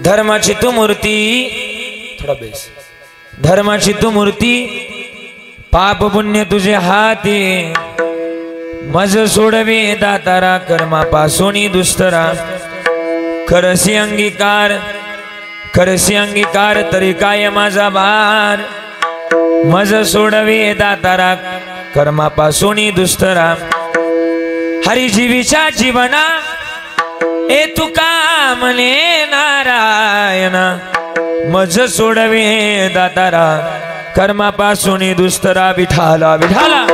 धर्माची तू मूर्ती, थोडा बेस, धर्माची तू मूर्ती, पाप पुण्य तुझे हाती, मज सोडवे दातारा कर्मापासून दुस्तरा, करसी अंगीकार, करसी अंगीकार तरी काय माझा भार, मज सोडवे दातारा कर्मापासून दुस्तरा, हरिजीवीच्या जीवना ए तुका म्हणे नारायणा, मज सोडवे दातारा कर्मापासून दुस्तरा, विठाला विठाला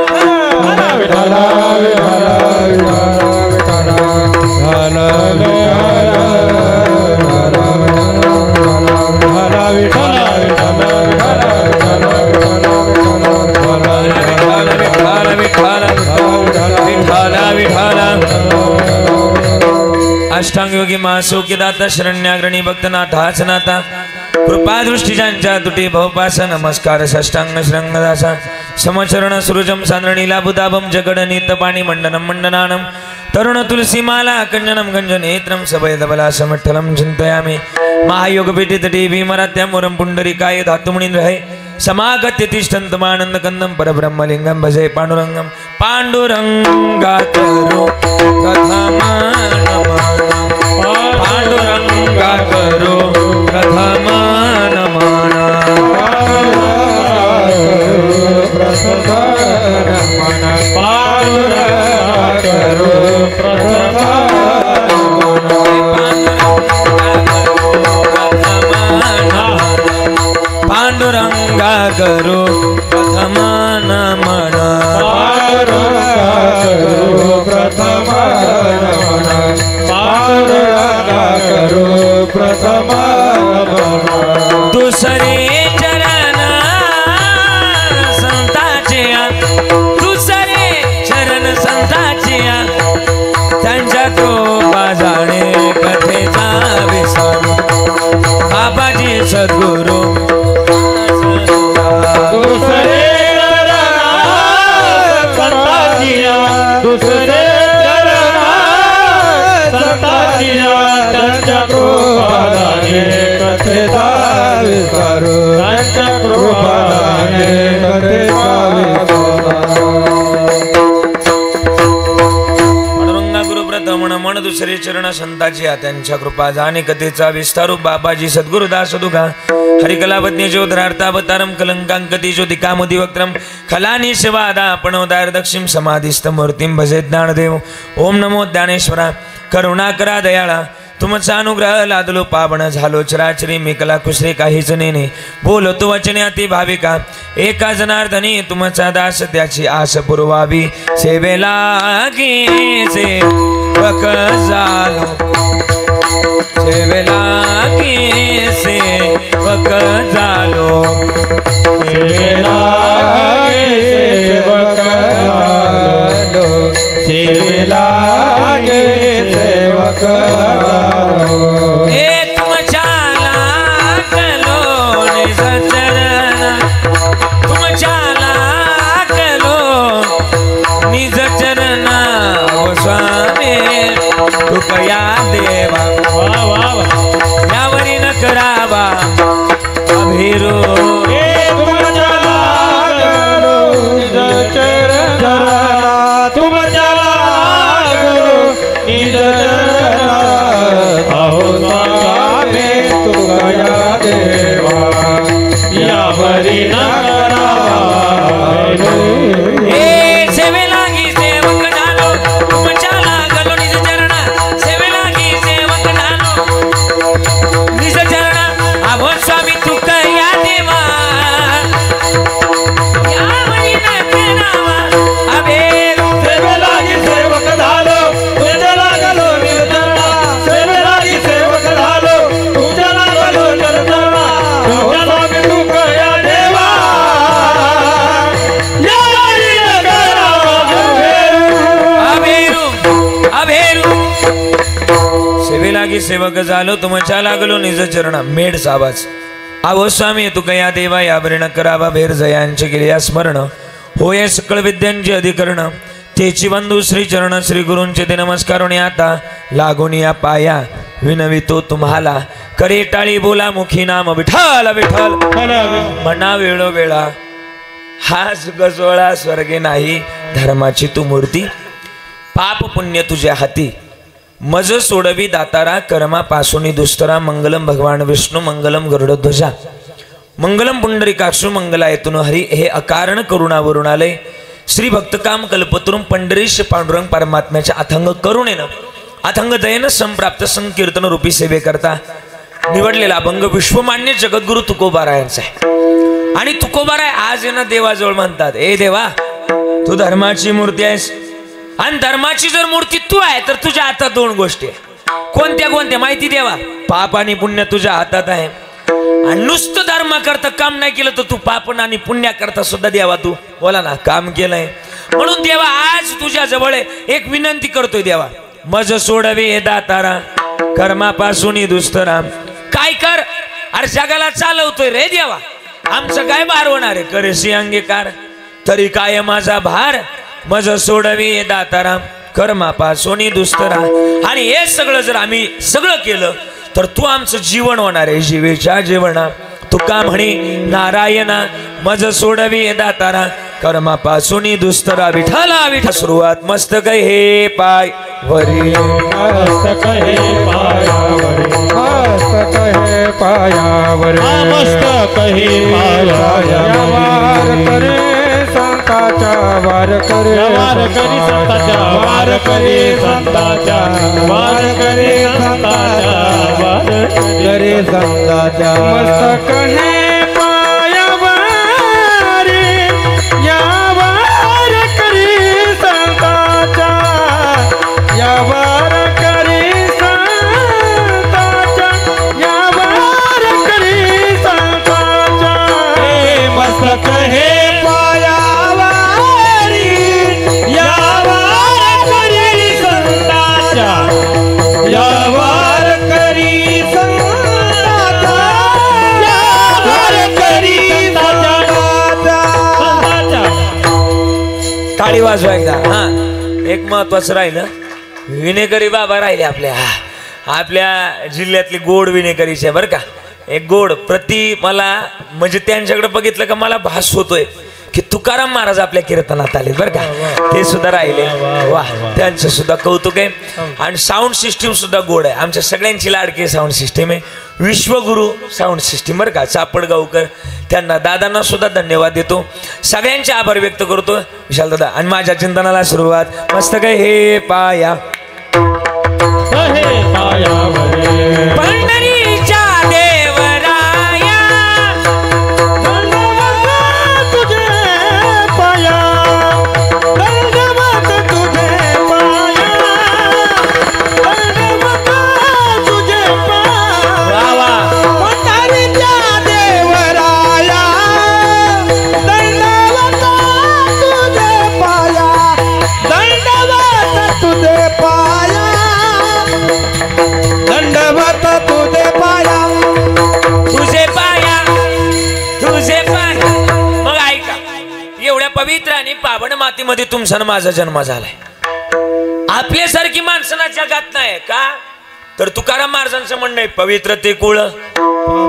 अष्टांग योगी महासौख्य दाता शरण्याग्रणी भक्तनाथ हासनाथा, कृपा दृष्टी ज्यांच्या तुटी भवपास, नमस्कार षष्टांग श्रंगदासा, समचरण सुरुजम सांद्रणीला बुदाभम जगडनीत पाणी मंडनम मंडनानम, तरुण तुलसीमाला कंजनम गंजनेत्रम सभयदबला समठ्ठलम चिंतयामि, महायोगपीठे तटे भीमरात्यामुरम पुंडरीकाय धातुमणीन्द्रहै, समागत्य तिष्ठन्तमानंद कंदम परब्रह्मलिंगम भजे पांडुरंगम, पांडुरंगा करो प्रथमान पांडुरंगा करो प्रथमान माना, पांडुरंगा करो प्रथमान मना, दुसरे चरण संताचे, दुसरे चरण संताचे, त्यांच्या कृपा जाणे कथेचा विसर, बाबाजी सद्गुरु दुसरे दुसरे त्यांच्या कृपादाने कथेचा विस्तार, त्यांच्या कृपादाने कथेचा विस्तार, पांडुरंगा गुरु प्रथम मन दुसरे चरण संताची, त्यांच्या कृपा जाणे कथेचा विस्तारू, बाबाजी सद्गुरुदास दुगा हरिकलावज्ञ ज्योतिरार्थावतारम कलंकांकती ज्योतिकामुदी वक्त्रम, खलानी शिवादा पणोदार दक्षिण समाधिस्थ मूर्तिम भजे ज्ञानदेव, ओम नमो ज्ञानेश्वरा करुणाकरा दयाळा, तुमचा अनुग्रह लादलो पावन झालो चराचरी, मी कला कुसरे काहीच नेने, बोलतो वचने अति भाविका, एका जनार्दनी तुमचा दास त्याची आस पुरवावी, सेवेला गे सेवक झालो, सेवेला गे सेवक झालो, सेवेला सेवक झालो, सेवेला सेवक झालो, एक तुमच्याला कलो निज चरण, तुमच्याला कलो निज चरण, ओ स्वामी कृपया देवा, यावरी न करावा अभिरो, सेवक झालो तुमच्या लागलो निज चरणा, मेड सावाच आवो स्वामी तू कया देवा यावरी न करावा, भेर जयांचे केले स्मरण, होय सकळ विद्यांचे अधिकरण, तेची बंधू श्री चरण श्री गुरूंचे ते नमस्कारोनी, आता लागून या पाया विनवितो तुम्हाला करे टाळी बोला मुखी नाम विठ्ठल विठ्ठल म्हणा वेळोवेळा हाच गजोळा स्वर्गे नाही धर्माची तू मूर्ती पाप पुण्य तुझ्या हाती मज सोडवी दातारा कर्मापासून दुस्तरा मंगलम भगवान विष्णू मंगलम गरुडध्वजा मंगलम पुंडरीकाक्षु मंगलायतुन हरी हे अकारण करुणावरुणालय श्री भक्तकाम कल्पतरुम पंढरीश पांडुरंग परमात्म्याच्या अथंग करुणेनं अथंग दयेनं संप्राप्त संकीर्तन रूपी सेवे करता निवडलेला अभंग विश्वमान्य जगद्गुरु तुकोबारायांचा आहे। आणि तुकोबाराय आज येणं देवाजवळ म्हणतात, ए देवा तू धर्माची मूर्ती आहेस आणि धर्माची जर मूर्ती तू आहे तर तुझ्या हातात दोन गोष्टी आहे। कोणत्या कोणत्या माहिती देवा? पाप आणि पुण्य तुझ्या हातात आहे आणि नुसतं धर्म करता काम नाही केलं तर तू पाप आणि पुण्य करता सुद्धा देवा तू बोला ना काम केलंय। म्हणून देवा आज तुझ्या जवळ एक विनंती करतोय देवा मज सोडवे हे दातारा कर्मापासून दुस्तरा काय कर अरे जगाला चालवतोय रे देवा आमचं काय भार होणार आहे करेशी अंगीकार तरी काय माझा भार मज सोडवे हे दातारा कर्मापासून दुस्तरा आणि हे सगळं जर आम्ही सगळं केलं तर तू आमचं जीवन होणार आहे जीवेच्या जीवना तुका म्हणे नारायणा मज सोडवी दातारा कर्मापासून दुस्तरा विठ्ठला विठ्ठल सुरुवात मस्तक हे पाय वरी मस्तक हे पायावरी मस्तक हे पायावरी मस्तक हे पायावरी वार करे संताचा वार करे वार करे संताचा वार करे संताचा वार करे संताचा मस्तक हे पायावरी या वार करे संताचा या वार करे संताचा या वार करे संताचा हे मस्तक हे टाळी वाजवा एकदा। हा एक महत्वाचं राहिलं विनेकरी बाबा राहिले आपल्या जिल्ह्यातली गोड विनेकरीचे बरं का। एक गोड प्रति मला म्हणजे त्यांच्याकडे बघितलं का मला भास होतोय की तुकाराम महाराज आपल्या कीर्तनात आले बरं का ते सुद्धा राहिले वा त्यांचं सुद्धा कौतुक आहे। आणि साऊंड सिस्टीम सुद्धा गोड आहे आमच्या सगळ्यांची लाडकी साऊंड सिस्टीम आहे विश्वगुरु साऊंड सिस्टीम बरं का चापडगावकर त्यांना दादांना सुद्धा धन्यवाद देतो सगळ्यांचे आभार व्यक्त करतो विशाल दादा। आणि माझ्या चिंतनाला सुरुवात मस्त काय हे पाया पंढरीच्या देवराया तुझे पाया दंडवत तुझे पाया दंडवत तुझे पाया पंढरीच्या देवराया दंडवत तुझे पाया दंडवत तुझे पाया दंडवत तुझे पाया तुझे पाया मग ऐका एवढ्या पवित्र आणि पावन मातीमध्ये तुमचा आणि माझा जन्म झालाय आपल्यासारखी माणसं जगात नाही का तर तुकाराम महाराजांचं म्हणणं आहे पवित्र ते कुळ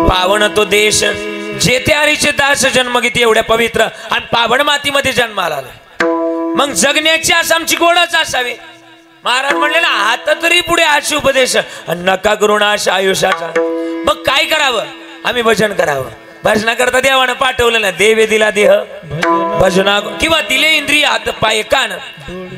पावन तो देश जेथे हरीचे दास जन्म घेते एवढ्या पवित्र आणि पावन मातीमध्ये जन्माला आलाय मग जगण्याची असं आमची गोडच असावी। महाराज म्हणले ना आता तरी पुढे आशी उपदेश नका करू नाश आयुष्याचा मग काय करावं आम्ही भजन करावं भजना करता देवानं पाठवलं ना देवे दिला देह भजना किंवा दिले इंद्रिय हात पाय कान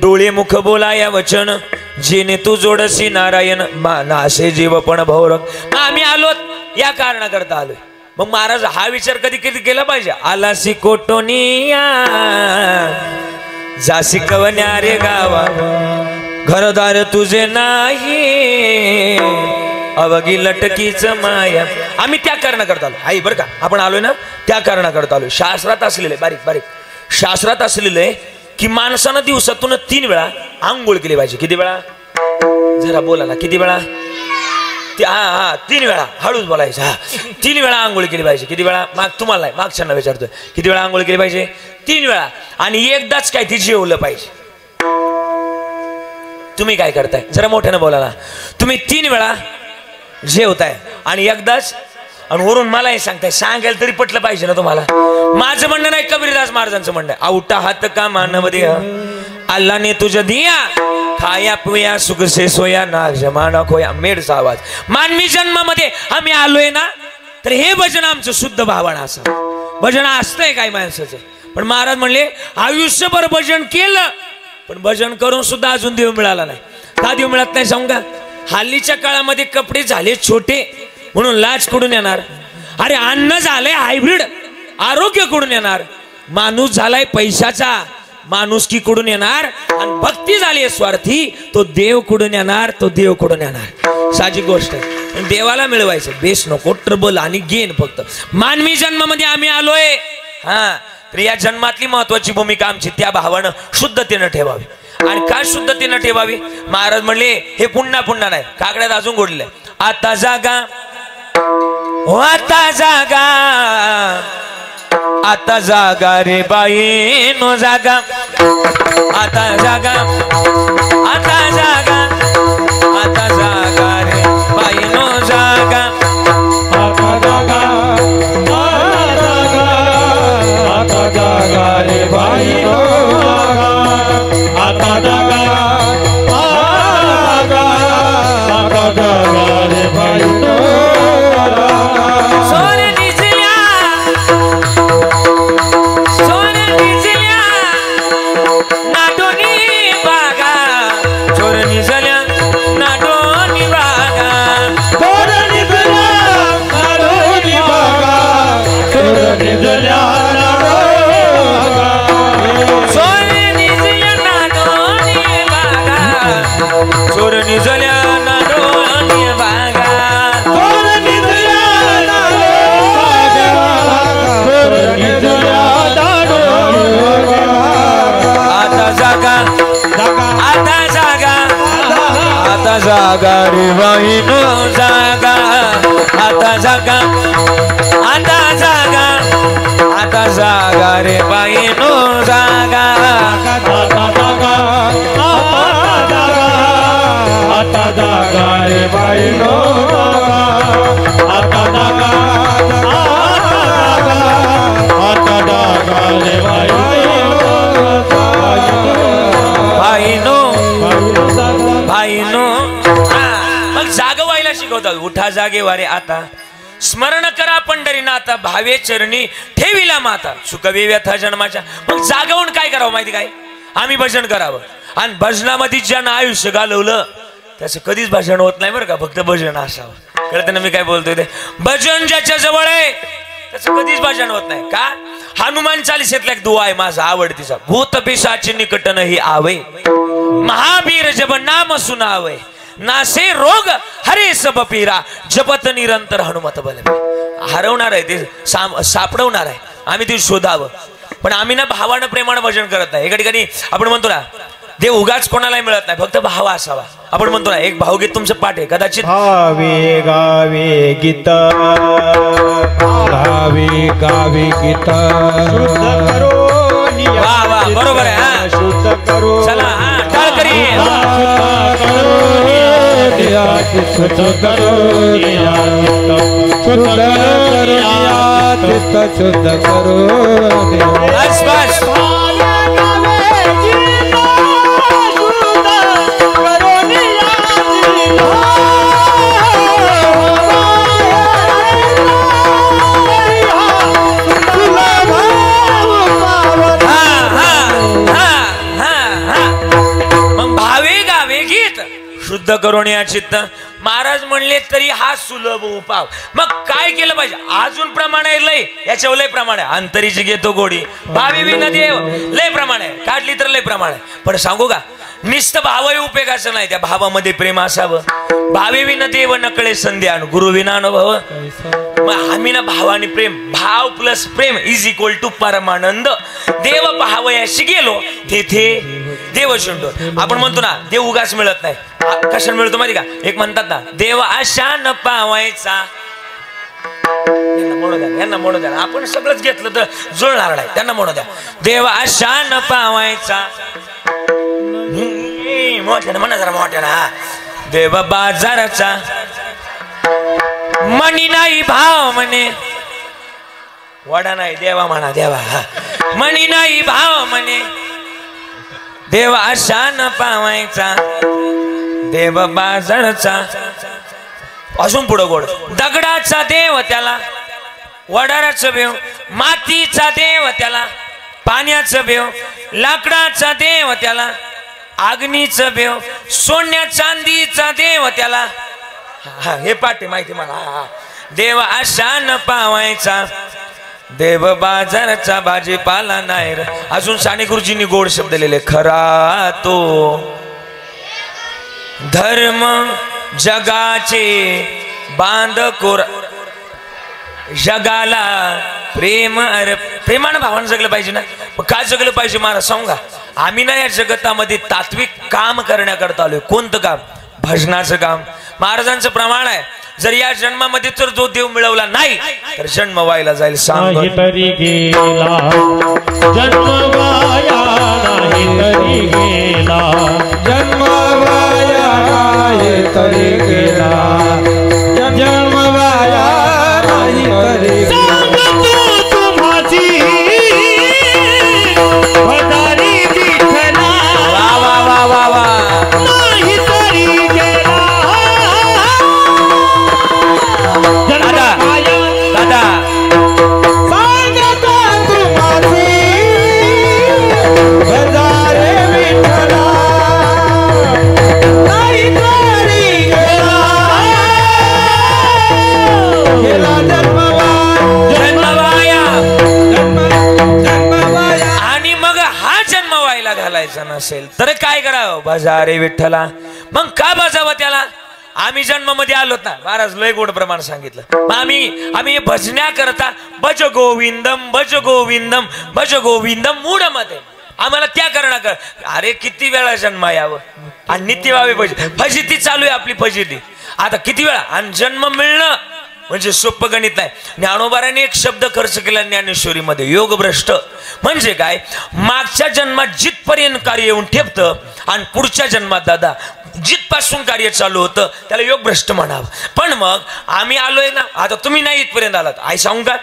डोळे मुख बोला या वचन जेने तू जोडसी नारायण नासे जीव पण भौरक आम्ही आलो या कारणाकरता आलोय। मग महाराज हा विचार कधी कधी केला पाहिजे आलासी कोटोनिया जासी कवन्या रे गावा घरदार तुझे नाही अवघी लटकीच माया आम्ही त्या कारणाकरता आलो आई बरं का आपण आलोय ना त्या कारणाकरता आलोय। शास्त्रात असलेले बारीक शास्त्रात असलेलं आहे की माणसानं दिवसातून 3 वेळा आंघोळ केली पाहिजे। किती वेळा जरा बोला ना किती वेळा 3 वेळा हळूच बोलायचं 3 वेळा आंघोळ केली पाहिजे। किती वेळा तुम्हाला मागच्यांना विचारतोय किती वेळा आंघोळ केली पाहिजे 3 वेळा आणि एकदाच काय ती जेवलं पाहिजे। तुम्ही काय करताय जरा मोठ्यानं बोला ना तुम्ही 3 वेळा जेवताय आणि एकदाच आणि वरून मला हे सांगताय, सांगायला तरी पटलं पाहिजे ना तुम्हाला. माझं म्हणणं नाही, कबीरदास महाराजांचं म्हणणं आहे. आवटा हात का मानव दिया अल्लाह ने तुझे दिया, खाया पिया सुख से सोया ना जमाना खोया. मेडचा आवाज. मानवी जन्मामध्ये आम्ही आलोय ना, तर हे भजन आमचं शुद्ध भावना असं भजन असतंय काय माणसाचं. पण महाराज म्हणले आयुष्यभर भजन केलं, पण भजन करून सुद्धा अजून देव मिळाला नाही. का देव मिळत नाही सांगू का? हल्लीच्या काळामध्ये कपडे झाले छोटे म्हणून लाज कुठून येणार? अरे अन्न झालंय हायब्रिड, आरोग्य कुठून येणार? माणूस झालाय पैशाचा, माणुसकी कुठून येणार? आणि भक्ती झाली स्वार्थी, तो देव कुठून येणार? तो देव कुठून येणार? साहजिक गोष्ट आहे. देवाला मिळवायचं, बेस नको, ट्रबल आणि गेन. फक्त मानवी जन्मामध्ये आम्ही आलोय, हा, तर या जन्मातली महत्वाची भूमिका आमची त्या भावानं शुद्धतेनं ठेवावी. आणि काय शुद्धतेनं ठेवावी? महाराज म्हणले हे पुन्हा पुन्हा नाही, काकड्यात अजून गोडले. आता जागा हो आता जागा, आता जागा रे बाई नो जागा, आता जागा, आता जागा, आता जागा रे बाई नो जागा, आता जागा, आता जागा रे बाई नो जागा, आता जागा, आता जागा रे बाई नो जागा. सोन निजल्या, सोन निजल्या नाडोनी बागा, चोर निजल्या नाडोनी बागा, चोर निजल्या नाडोनी बागा, चोर निजल्या नाडोगा, चोर निजल्या नाडोनी बागा, चोर निजल्या नाडोनी बागा, चोर निजल्या नाडोगा, चोर निजल्या नाडोगा. आता जागा, आता जागा, आता जागा रे बाई नो जागा, आता जागा, आता जागा, आता जागा रे बाई नो जागा, आता जागा, आता जागा रे बाई नो जागा, आता जागा, आता जागा रे बाई नो जागा. बाई नो, बाई नो. मग जाग व्हायला शिकवतात. उठा जागे वारे आता, स्मरण करा पंढरीनाथा, भावे चरणी ठेविला माता, सुखवे व्यथा जन्माच्या. मग जागवून काय करावं माहिती काय? आम्ही भजन करावं. आणि भजनामध्ये ज्यानं आयुष्य घालवलं त्याचं कधीच भजन होत नाही बरं का, फक्त भजन असावं. कळतं ना मी काय बोलतोय ते? भजन ज्याच्या जवळ आहे त्याचं कधीच भजन होत नाही. का? हनुमान चालीसेतला एक दुआ आहे माझा आवडतीचा. भूत पिशाची निकट नाही आवे, महावीर जब नाम सुनावे, नासे रोग हरे सब पीरा, जपत निरंतर हनुमत बल. हरवणार आहे ते, सापडवणार आहे. आम्ही ते शोधावं. पण आम्ही ना भावानं प्रेमानं भजन करत नाही. एका ठिकाणी आपण म्हणतो ना देव उगाच कोणालाही मिळत नाही, फक्त भाव असावा. आपण म्हणतो ना एक भावगीत तुमचं पाठ आहे कदाचित. भावे गावे गीत, भावे गावे गीत, शुद्ध करो वा वा बरोबर आहे. हा शुद्ध करो, चला हा टाळ करी. शुद्ध करो, शुद्ध करो, शुद्ध करो. बस बस. शुद्ध करून या चित्त. महाराज म्हणले तरी हा सुलभ उपाव. मग काय केलं पाहिजे? अजून प्रमाण आहे लय, याच्यावर लय प्रमाण आहे. अंतरीची घेतो गोडी, भावी विन देव लय प्रमाण आहे, काढली तर लय प्रमाण आहे. पण सांगू का, निस्त भावही उपयोगाचं नाही, त्या भावामध्ये प्रेम असावं. भावी विन देव नकळे संध्यान, गुरु विना अनुभव. मग आम्ही ना भावाने प्रेम, भाव प्लस प्रेम इज इक्वल टू परमानंद. देव पाहावयाशी गेलो तेथे देव शंडो. आपण म्हणतो ना देव उगाच मिळत नाही. कशाने मिळतो माहिती का? एक म्हणतात ना देव आशा न पावायचा. यांना म्हणू द्या, आपण सगळंच घेतलं तर जुळणार नाही. त्यांना म्हणू द्या देव आशा न पावायचा. मोठ्यानं म्हणा जरा मोठ्यानं. देव बाजाराचा मनी नाही भाव म्हणे वडा नाही देवा म्हणा देवा मनी नाही भाव म्हणे देवा अशा न पावायचा देव बाजारचा अजून पुढं गोड दगडाचा देव त्याला वडाराचं भेव मातीचा देव त्याला पाण्याचं भेव लाकडाचा देव त्याला अग्नीचं भेव सोन्या चांदीचा देव त्याला हे पाठी माहिती मला देव अशा न पावायचा देव बाजारचा भाजीपाला नाही अजून साने गुरुजींनी गोड शब्द लिहिले खरा तो धर्म जगाचे बांधकोर जगाला प्रेम प्रेमानं भावानं जगलं पाहिजे ना काय जगलं पाहिजे महाराज सांगा आम्ही ना या जगतामध्ये तात्विक काम करण्याकरता आलोय कोणतं काम भजनाचं काम महाराजांचं प्रमाण आहे जर या जन्मामध्ये तर जो देव मिळवला नाही तर जन्म व्हायला जाईल सांग तरी गेला जन्म वाया नाही तरी गेला जन्म वाया नाही तरी गेला जन्म वाया नाही तरी नसेल तर काय करावं बाजारे विठ्ठला मग का बजावं त्याला आम्ही जन्मामध्ये आलोत ना महाराज लय गोड प्रमाण सांगितलं आम्ही भजण्या करता भज गोविंदम भज गोविंदम भज गोविंदम मूड मध्ये आम्हाला त्या करणं कर अरे किती वेळा जन्म यावं आणि नित्य व्हावे फजिती चालू आहे आपली फजिती आता किती वेळा आणि जन्म मिळणं म्हणजे सोपं गणित नाही ज्ञानोबाराने एक शब्द खर्च केला ज्ञानेश्वरीमध्ये योगभ्रष्ट म्हणजे काय मागच्या जन्मात जिथपर्यंत कार्य येऊन ठेपतं आणि पुढच्या जन्मात दादा जिथपासून कार्य चालू होतं त्याला योगभ्रष्ट म्हणावं पण मग आम्ही आलोय ना आता तुम्ही नाही इथपर्यंत आलात आई सांगू का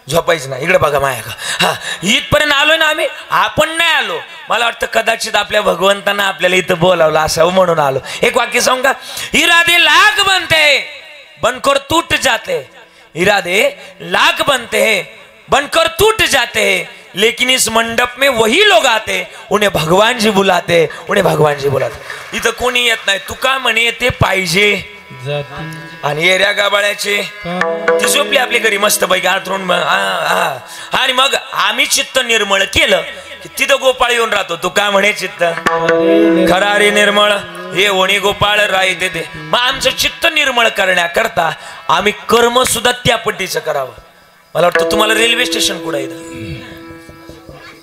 झोपायचं ना इकडे बघा माया का हा इथपर्यंत आलोय ना आम्ही आपण नाही आलो मला वाटतं कदाचित आपल्या भगवंतांना आपल्याला इथं बोलावलं असावं म्हणून आलो एक वाक्य सांगू का इरादे लाख बनते बनकर टूट जाते इरादे लाख बनते हैं बनकर टूट जाते हैं लेकिन इस मंडप में वही लोग आते उन्हें भगवान जी बुलाते उन्हें भगवान जी बुलाते इथं कोणी येत नाही तुका म्हणे येते पाहिजे आणि एऱ्या गाबाळ्याचे ती झोपली आपली घरी मस्त पैकी आथरून आणि मग आम्ही चित्त निर्मळ केलं की तिथं गोपाळ येऊन राहतो तू का म्हणे चित्त खरा रे निर्मळ हे ओणी गोपाळ राय ते मग आमचं चित्त निर्मळ करण्याकरता आम्ही कर्म सुद्धा त्या पट्टीचं करावं मला वाटतं तुम्हाला रेल्वे स्टेशन कुठं इथं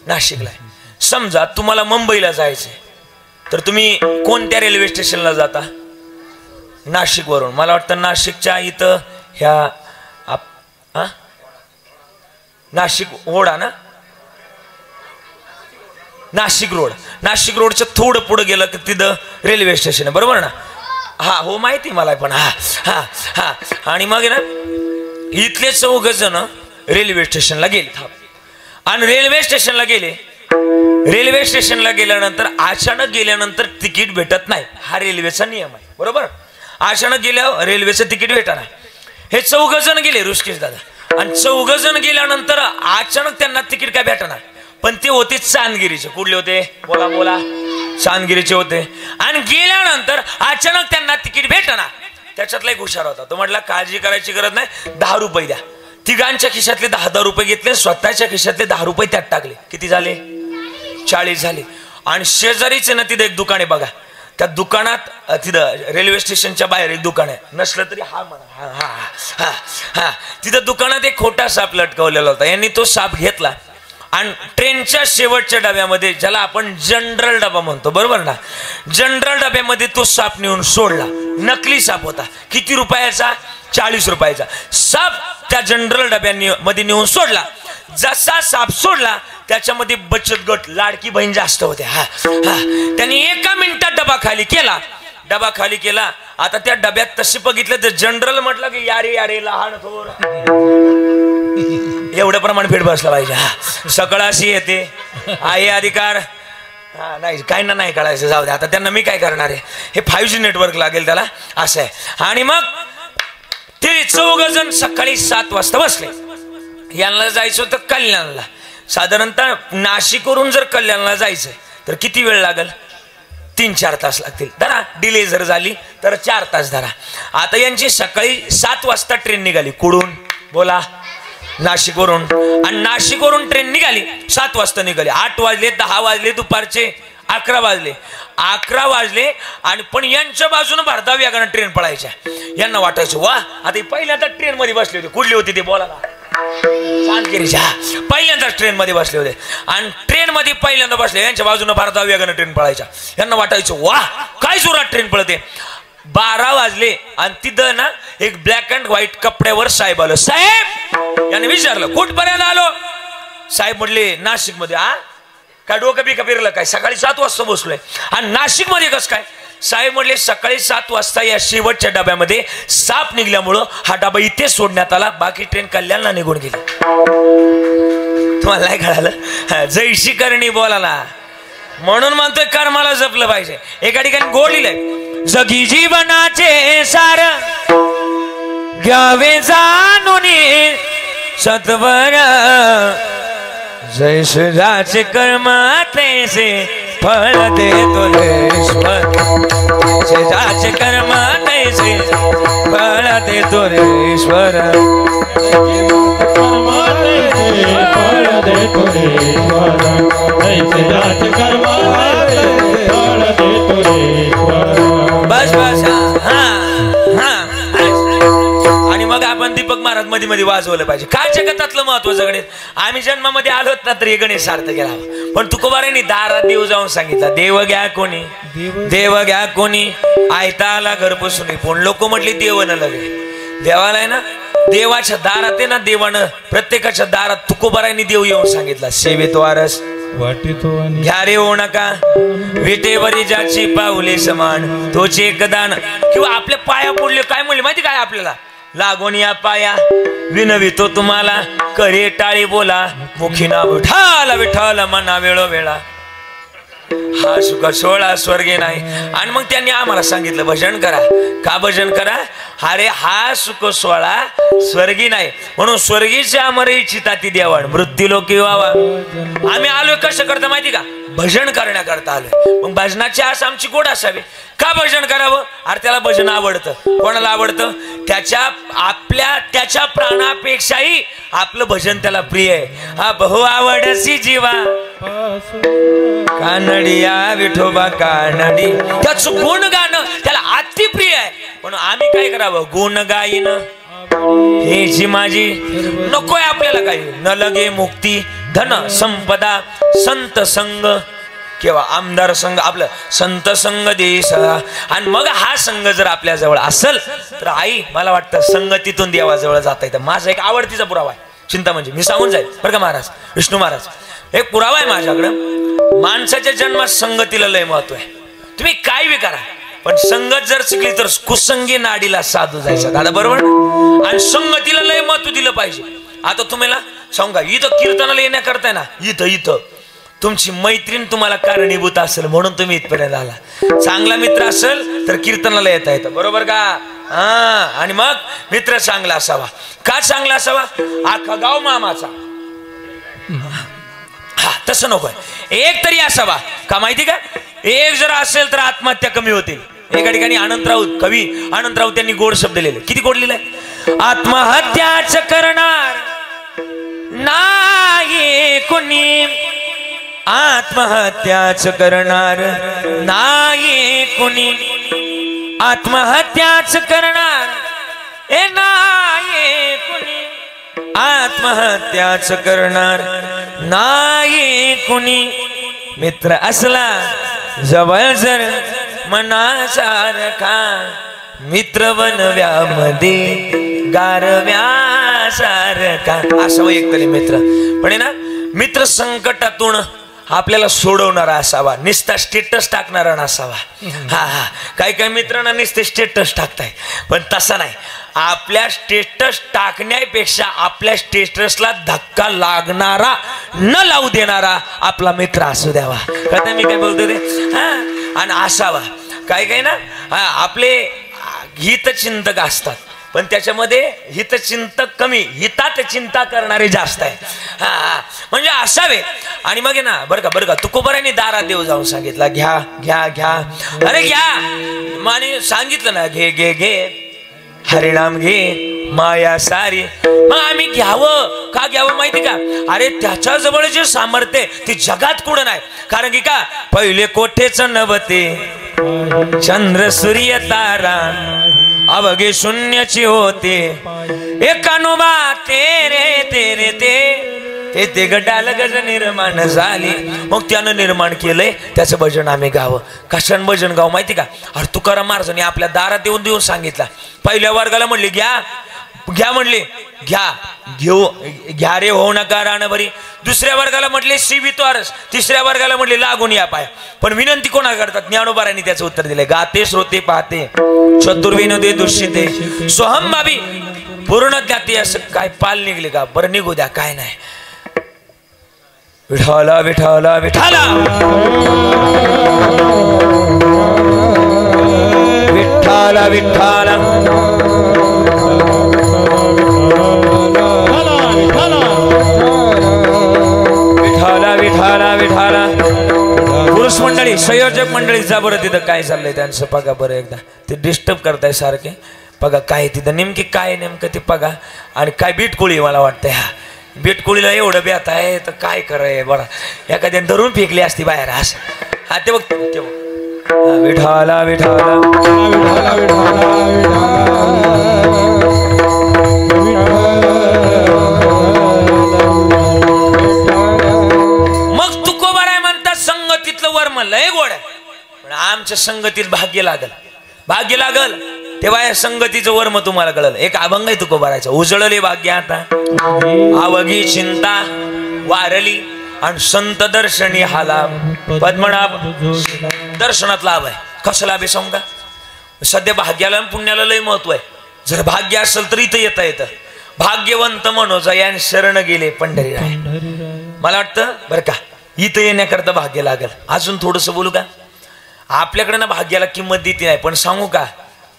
नाशिकला आहे समजा तुम्हाला मुंबईला जायचंय तर तुम्ही कोणत्या रेल्वे स्टेशनला जाता नाशिक वरून मला वाटतं नाशिकच्या इथं ह्या नाशिक ओढा ना नाशिक रोडच्या थोडं पुढे गेलं की तिथं रेल्वे स्टेशन आहे बरोबर ना हा हो माहिती मला पण हा हा हा आणि मग ना इथले 4 जण रेल्वे स्टेशनला गेले आणि रेल्वे स्टेशनला गेल्यानंतर अचानक गेल्यानंतर तिकीट भेटत नाही हा रेल्वेचा नियम आहे बरोबर अचानक गेल्यावर रेल्वेचं तिकीट भेटणार हे 4 जण गेले ऋषिकेश दादा आणि 4 जण गेल्यानंतर अचानक त्यांना तिकीट काय भेटणार पण ते होते चांदगिरीचे कुठले होते बोला बोला चांदगिरीचे होते आणि गेल्यानंतर अचानक त्यांना तिकीट भेटणार त्याच्यातला एक हुशार होता तो म्हटला काळजी करायची गरज नाही 10 रुपये द्या तिघांच्या खिशातले 10 रुपये घेतले स्वतःच्या खिशातले 10 रुपये त्यात टाकले किती झाले 40 झाले आणि शेजारीचे ना तिथे एक दुकान आहे बघा त्या दुकानात तिथं रेल्वे स्टेशनच्या बाहेर एक दुकान आहे नसलं तरी हा म्हणा हा हा हा तिथं दुकानात एक खोटा साप लटकवलेला होता यांनी तो साप घेतला आणि ट्रेनच्या शेवटच्या डब्यामध्ये ज्याला आपण जनरल डबा म्हणतो बरोबर ना जनरल डब्यामध्ये तो साप नेऊन सोडला नकली साप होता किती रुपयाचा 40 रुपयाचा साप त्या जनरल डब्यामध्ये नेऊन सोडला जसा साप सोडला त्याच्यामध्ये बचत गट लाडकी बहीण जास्त होते हा हा त्यांनी 1 मिनिटात डबा खाली केला आता त्या डब्यात तशी बघितलं तर जनरल म्हटलं की यारे यारे लहान थोर एवढं प्रमाण फेड बसला पाहिजे. सकळ अशी येते आहे अधिकार नाही काही ना नाही कळायचं जाऊ दे. आता त्यांना मी काय करणार आहे. हे 5G नेटवर्क लागेल त्याला असं आहे. आणि मग ते 4 जण सकाळी 7 वाजता बसले. यांना जायचं होतं कल्याणला. साधारणतः नाशिकवरून जर कल्याणला जायचं तर किती वेळ लागेल. 3-4 तास लागतील. धरा डिले जर झाली तर 4 तास धरा. आता यांची सकाळी 7 वाजता ट्रेन निघाली. कुठून बोला नाशिकवरून. आणि नाशिकवरून ट्रेन निघाली 7 वाजता निघाली. 8 वाजले 10 वाजले दुपारचे 11 वाजले 11 वाजले. आणि पण यांच्या बाजूने भारताव याकडे ट्रेन पळायच्या. यांना वाटायचं वा आता पहिल्यांदा ट्रेन मध्ये बसले होते. कुठली होती ते बोला ना. चांदगिरीच्या पहिल्यांदाच ट्रेन मध्ये बसले होते. आणि ट्रेन मध्ये पहिल्यांदा बसले यांच्या बाजूने भारताव याकडे ट्रेन पळायच्या. यांना वाटायचं वा काय जोरात ट्रेन पळते. 12 वाजले आणि तिथं ना एक ब्लॅक अँड व्हाईट कपड्यावर साहेब आलो. साहेब याने विचारलं कुठपर्यंत आलो. साहेब म्हटले नाशिक मध्ये. काय डोकं बिकं फिरलं काय. सकाळी 7 वाजता बसलोय आणि नाशिक मध्ये कसं काय. साहेब म्हटले सकाळी 7 वाजता या शेवटच्या डब्यामध्ये साप निघल्यामुळं हा डबा इथे सोडण्यात आला. बाकी ट्रेन कल्याणला निघून गेली. तुम्हाला नाही कळालं. जैशी करणी बोलाला म्हणून म्हणतोय कर्माला जपलं पाहिजे. एका ठिकाणी गोड लिहिलंय जगी जीवनाचे सार घ्यावे जाणून सत्वर जैसे जाचे कर्म तैसे फळ देतो ईश्वर. जैसे जाचे कर्म तैसे फळ देतो ईश्वर. फळ देतो ईश्वर. जैसे जाचे कर्म तैसे फळ देतो ईश्वर. बस बस आणि मग आपण दीपक महाराज मध्ये मध्ये वाजवलं पाहिजे. काय जगतातलं महत्वाचं गणेश. आम्ही जन्मामध्ये आलोत ना तर हे गणेश सार्थ केला. पण तुकोबारांनी दारात देव जाऊन सांगितलं देव घ्या कोणी देव घ्या कोणी आयता आला घर बसून. पण लोक म्हटले देव न लगे. देवाला आहे ना देवाच्या दारात आहे ना देवानं प्रत्येकाच्या दारात तुकोबारांनी देव येऊन सांगितला सेवेत वारस घ्या रे हो नका विटेवरी ज्याची पाऊले समान तोचे एकदान. किंवा आपल्या पाया पडले काय म्हणले माहिती काय आपल्याला लागून या पाया विनवितो तुम्हाला करे टाळी बोला मुखी ना विठाला विठाला मना वेळोवेळा. हा सुख सोळा स्वर्गे नाही. आणि मग त्यांनी आम्हाला सांगितलं भजन करा. का भजन करा. अरे हा सुख सोळा स्वर्गी नाही म्हणून स्वर्गीच्या अमर इच्छिता ती देवाण मृत्यू लोकी व्हावा. आम्ही आलोय कसं करता माहिती का भजन करण्याकरता आलोय. मग भजनाची आस आमची गोड असावी. का भजन करावं. अरे त्याला भजन आवडतं. कोणाला आवडतं त्याच्या प्राणापेक्षाही आपलं भजन त्याला प्रिय आहे. हा बहु आवडसी जीवा कानडिया विठोबा कानडी. त्याचं गुण गाणं त्याला अति प्रिय आहे. म्हणून आम्ही काय करावं गुण गाईन हे जी माझी नकोय आपल्याला काही. न लगे मुक्ती धन संपदा संत संग किंवा आमदार संघ आपलं संत संघ देश. आणि मग हा संघ जर आपल्या जवळ असेल तर आई मला वाटतं संगतीतून देवाजवळ जाता येतं. माझा एक आवडतीचा पुरावा आहे चिंता म्हणजे मी सांगून जाईल बरं का महाराज विष्णू महाराज. एक पुरावा आहे माझ्याकडं. माणसाच्या जन्मात संगतीला लय महत्व आहे. तुम्ही काय बी करा पण संगत जर शिकली तर कुसंगी नाडीला साधू जायचं दादा बरोबर. आणि संगतीला लय महत्व दिलं पाहिजे. आता तुम्हाला सांगा इथं कीर्तनाला येण्याकरताय ना इथं तुमची मैत्रीण तुम्हाला कारणीभूत असेल म्हणून तुम्ही इथपर्यंत आला. चांगला मित्र असेल तर कीर्तनाला येता येतं बरोबर का. आणि मग मित्र चांगला असावा. का चांगला असावा. अख्खा गाव मामाचा तसं नकोय. एक तरी असावा का माहिती का. एक जर असेल तर आत्महत्या कमी होतील. एका ठिकाणी कवी अनंत राऊत यांनी गोड शब्द लिहिले. किती गोड लिहिलंय. आत्महत्याच करणार नाही कुणी आत्महत्याच करणार नाही कुणी आत्महत्याच करणार नाही कुणी आत्महत्याच करणार नाही कुणी. मित्र असला जवळ जर मनासारखा मित्र बनव्यामध्ये गारव्यासारखा असावं एक तरी मित्र. पण ना मित्र संकटातून आपल्याला सोडवणारा असावा, नुसता स्टेटस टाकणारा नसावा. हा काही काही मित्रांना नुसते स्टेटस टाकताय, पण तसा नाही. आपल्या स्टेटस टाकण्यापेक्षा आपल्या स्टेटसला धक्का लागणारा, न लावू देणारा आपला मित्र असू द्यावा. कळतं मी काय बोलतो ते? हा, आणि असावा. काही काही ना आपले हितचिंतक असतात, पण त्याच्यामध्ये हितचिंतक कमी, हितात चिंता करणारे जास्त आहे. हा म्हणजे असावे. आणि मग ना बरं का तुकोबारांनी दारात देव जाऊन सांगितलं, घ्या घ्या घ्या, अरे घ्या. माने सांगितलं ना, घे घे घे हरिनाम घे माया सारी. मग आम्ही घ्यावं का घ्यावं माहिती का? अरे त्याच्या जवळ जे सामर्थ्य ते जगात कुठं नाही. कारण की का, पहिले कोठेच नव्हते चंद्र सूर्य तारा, अवघे शून्याची होते एकानुबा तेरे तेरे ते ते गडाल गज निर्माण झाली. मग त्यानं निर्माण केलंय, त्याचं भजन आम्ही गावं. कशान भजन गाव माहिती का? अरे तुकाराम महाराजांनी आपल्या दारात देऊन देऊन सांगितलं. पहिल्या वर्गाला म्हणले घ्या घ्या, म्हणले घ्या घेऊ घ्या रे होऊ नका रान भरी. दुसऱ्या वर्गाला म्हटले शिवितवारस. तिसऱ्या वर्गाला म्हटले लागून या पाय. पण विनंती कोणा करतात? ज्ञानोबारांनी त्याचं उत्तर दिले, गाते श्रोते पाहते चतुर्विनोदे दुष्यते सोहम बाबी पूर्ण ज्ञाते. असं काय पाल निघले का? बरं निघू द्या, काय नाही. विठाला विठाला विठाला विठाला विठाला विठाला विठाला विठाला. पुरुष मंडळी, संयोजक मंडळी जा बरं तिथं काय चाललंय त्यांचं बघा बरं एकदा. ते डिस्टर्ब करताय सारखे. बघा काय तिथं नेमकी काय नेमकं ते बघा. आणि काय बीटकोळी मला वाटतंय. हा बीटकोळीला एवढं बेत आहे तर काय कराय बरं. एखाद्याने धरून फेकली असती बाहेर असं. हा ते बघ ते बघ. विठाला विठाला विठाला मग तुकोबाराय म्हणतात संगतीतलं वर्म लय गोड आहे, पण आमच्या संगतीत भाग्य लागल. भाग्य लागल तेव्हा या संगतीचं वर्म तुम्हाला कळलं. एक अभंग आहे तुकोबारायचा, उजळले भाग्य आता अवघी चिंता वारली आणि संत दर्शनी हाला. पद्मनाभ दर्शनात लाभ आहे. कसं लाभ आहे सांगू का? सध्या भाग्याला आणि पुण्याला लय महत्व आहे. जर भाग्य असेल तर इथं येता येतं. भाग्यवंत मनोजा यान शरण गेले पंढरीराय. मला वाटतं बरं का इथं येण्याकरता भाग्य लागेल. अजून थोडंसं बोलू का? आपल्याकडे ना भाग्याला किंमत देते नाही, पण सांगू का,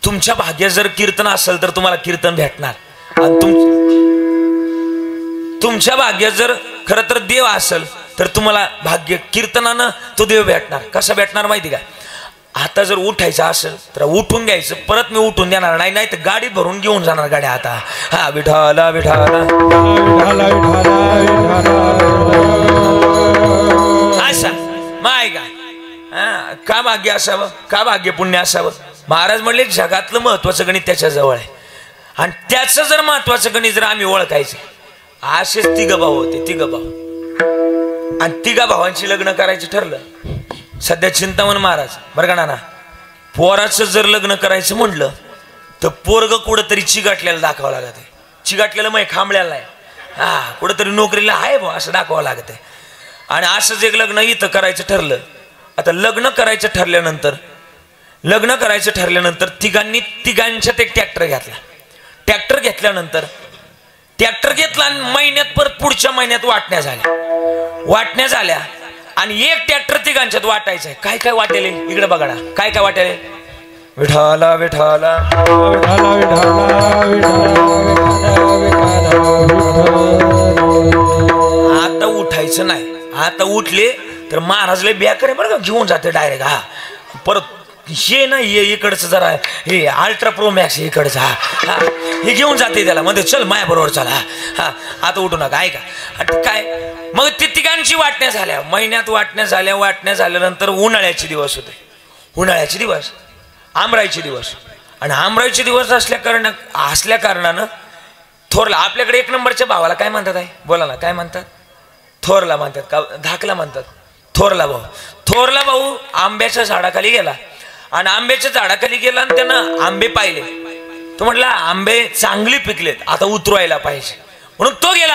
तुमच्या भाग्यात जर कीर्तन असेल तर तुम्हाला कीर्तन भेटणार. आणि तुमच्या भाग्यात जर खरं तर देव असेल तर तुम्हाला भाग्य कीर्तनानं तो देव भेटणार. कसा भेटणार माहिती का? आता जर उठायचं असेल तर उठून घ्यायचं, परत मी उठून देणार नाही, नाही तर गाडी भरून घेऊन जाणार गाड्या आता. हा विठाला विठाला असा माय का का भाग्य असावं, का भाग्य पुण्य असावं. महाराज म्हणले जगातलं महत्वाचं गणित त्याच्या जवळ आहे. आणि त्याचं जर महत्वाचं गणित जर आम्ही ओळखायचं, असेच तिघ भाऊ होते, तिघ भाऊ. आणि तिघा भावांची लग्न करायचं ठरलं. सध्या चिंतामण महाराज बरं का ना, पोराचं जर लग्न करायचं म्हटलं तर पोरग कुठंतरी चिगाटलेलं दाखवावं लागत आहे. चिगाटलेलं मग खांबळ्याला नाही, हा कुठंतरी नोकरीला आहे बा असं दाखवावं लागत आहे. आणि असंच एक लग्न इथं करायचं ठरलं. आता लग्न करायचं ठरल्यानंतर तिघांच्यात एक ट्रॅक्टर घेतला. ट्रॅक्टर घेतल्यानंतर ट्रॅक्टर घेतला आणि महिन्यात परत पुढच्या महिन्यात वाटण्या झाल्या आणि एक ट्रॅक्टर तिघांच्यात वाटायचं आहे. काय काय वाटेल इकडे बघा ना, काय काय वाटेल. विठाला विठाला आता उठायचं नाही. आता उठले तर महाराजले बेकार आहे बरं का, घेऊन जाते डायरेक्ट. हा परत हे ना हे इकडचं जरा हे अल्ट्रा प्रो मॅक्स इकडचं हा हे घेऊन जाते त्याला, मध्ये चल माया बरोबर चला. हा आता उठू नका ऐका. आणि काय मग ते तिघांची वाटण्या झाल्या, महिन्यात वाटण्या झाल्यानंतर उन्हाळ्याचे दिवस होते. उन्हाळ्याचे दिवस, आमराईचे दिवस. आणि आमराईचे दिवस असल्या कारणानं थोरला, आपल्याकडे एक नंबरच्या भावाला काय म्हणतात आहे बोला ना, काय म्हणतात? थोरला म्हणतात का धाकला म्हणतात? थोरला भाऊ आंब्याच्या झाडाखाली गेला. आणि आंब्याच्या झाडाखाली गेला आणि त्यानं आंबे पाहिले. तो म्हटला आंबे चांगले पिकलेत, आता उतरवायला पाहिजे. म्हणून तो गेला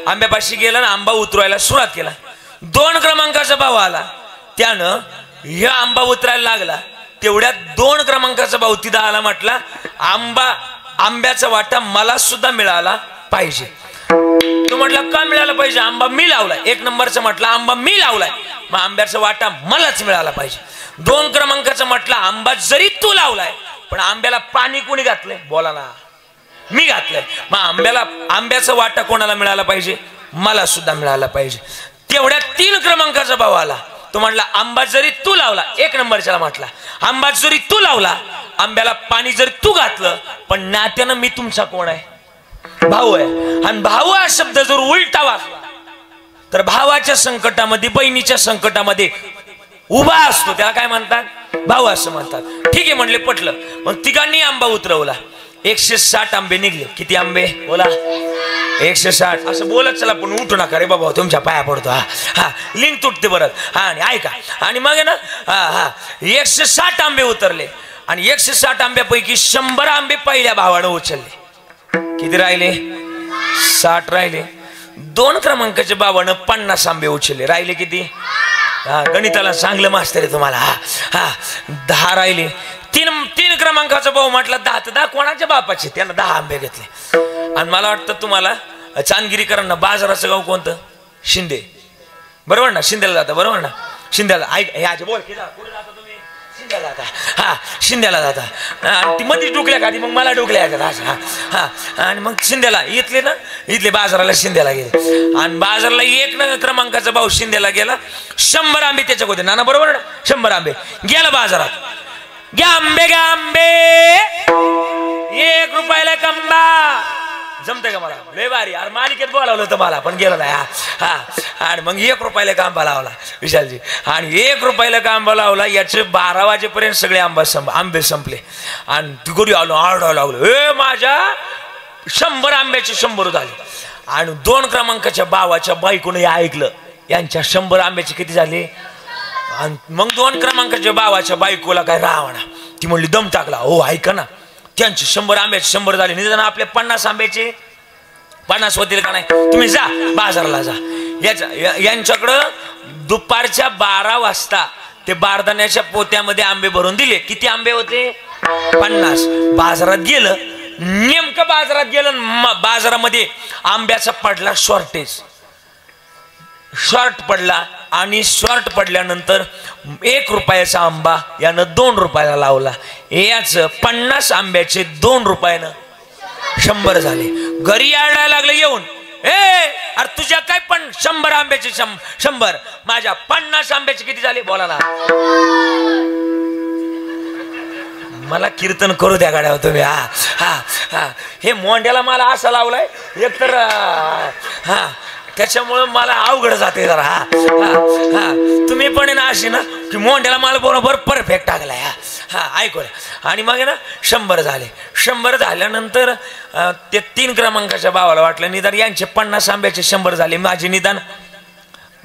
आंब्यापाशी गेला आणि आंबा उतरवायला सुरुवात केला. 2 क्रमांकाचा भाऊ आला, त्यानं ह्या आंबा उतरायला लागला, तेवढ्यात 2 क्रमांकाचा भाऊ तिथं आला, म्हटला आंब्याचा वाटा मला सुद्धा मिळाला पाहिजे. तो म्हटला का मिळाला पाहिजे, आंबा मी लावलाय. 1 नंबरचा म्हटला आंबा मी लावलाय, मग आंब्याचा वाटा मलाच मिळाला पाहिजे. 2 क्रमांकाचा म्हटला आंबा जरी तू लावलाय पण आंब्याला पाणी कोणी घातलंय, बोला ना, मी घातलंय, मग आंब्याचा वाटा कोणाला मिळाला पाहिजे, मला सुद्धा मिळाला पाहिजे. तेवढ्या 3 क्रमांकाचा भाऊ आला, तो म्हटला आंबा जरी तू लावला, 1 नंबरच्याला म्हटला आंबा जरी तू लावला, आंब्याला पाणी जरी तू घातलं, पण नात्यानं मी तुमचा कोण आहे, भाऊ आहे. आणि भाऊ हा शब्द जर उलटा वाचला तर भावाच्या संकटामध्ये, बहिणीच्या संकटामध्ये उभा असतो, त्याला काय म्हणतात, भाऊ असं म्हणतात. ठीक आहे म्हणले, पटलं. मग तिघांनी आंबा उतरवला, 160 आंबे निघले. किती आंबे बोला, 160. असं बोलत चला, पण उठू नका रे बाबा, तुमच्या पाया पडतो. हा लिंक तुटते परत. हा आणि ऐका, आणि मग आहे ना 160 आंबे उतरले, आणि 160 आंब्यापैकी 100 आंबे पहिल्या भावानं उचलले. किती राहिले, 60 राहिले. 2 क्रमांकाच्या भावानं 50 आंबे उचलले, राहिले किती, गणिताला चांगलं मास्तर आहे तुम्हाला. 10 राहिले. 3 क्रमांकाचा भाऊ म्हटला 10 कोणाच्या बापाचे, त्यानं 10 आंबे घेतले. आणि मला वाटतं तुम्हाला चांदगिरीकरांना बाजाराचं गाव कोणतं, शिंदे, बरोबर ना, शिंद्याला जाता, बरोबर ना, शिंद्याला. ऐक ह्याचे बोल, कुठे जाता तुम्ही, शिंद्याला जाता. हा शिंद्याला जाता, आणि ती मध्ये डुकल्या का, ती मग मला डुकल्या हा. आणि मग शिंद्याला इथले बाजाराला शिंद्याला गेले, आणि बाजारला 1 क्रमांकाचा भाऊ शिंद्याला गेला. 100 आंबे त्याच्या होते नाना, बरोबर ना, 100 आंबे गेला बाजारात. घ्या आंबे, घ्या आंबे, 1 रुपयाला कंबा. जमतंय का मला, लय भारी. अरे मालिकेत बोलावलं होतं मला, पण गेलो नाही. आणि मग 1 रुपयाला आंबा लावला विशालजी, आणि 1 रुपयाला आंबा लावला. याचे 12 वाजेपर्यंत सगळे आंबे संपले. आणि तिकडे आलो, आरडायला लागलो, ए माझ्या 100 आंब्याचे 100 झाले. आणि 2 क्रमांकाच्या भावाच्या बायकोने ऐकलं, यांच्या 100 आंब्याचे किती झाले. आणि मग 2 क्रमांकाच्या भावाच्या बायकोला काय रावणा, ती म्हणली दम टाकला, हो ऐका ना, त्यांचे 100 आंब्याचे 100 झाले, निदान आपले 50 आंब्याचे 50 होतील का नाही, तुम्ही जा बाजाराला जा. यांच्याकडं दुपारच्या 12 वाजता ते बारदाण्याच्या पोत्यामध्ये आंबे भरून दिले. किती आंबे होते, 50. बाजारात गेलं, नेमकं बाजारात गेलं, बाजारामध्ये आंब्याचा पडला शॉर्टेज, शॉर्ट पडला. आणि शॉर्ट पडल्यानंतर 1 रुपयाचा आंबा यानं 2 रुपयाला लावला. याच 50 आंब्याचे 2 रुपयानं 100 झाले. घरी यायला लागले येऊन, अरे तुझ्या काय पण 100 आंब्याचे 100, माझ्या 50 आंब्याचे किती झाले, बोला ना. मला कीर्तन करू द्या गाड्या तुम्ही. हे मोंड्याला मला असं लावलाय एकतर, त्याच्यामुळे मला अवघड जाते जरा. तुम्ही पण ना अशी ना की मोंड्याला मला बरोबर परफेक्ट टाकलाय. ऐकू. आणि मग ना 100 झाले. 100 झाल्यानंतर ते 3 क्रमांकाच्या भावाला वाटलं निदान यांचे 50 आंब्याचे 100 झाले, माझे निदान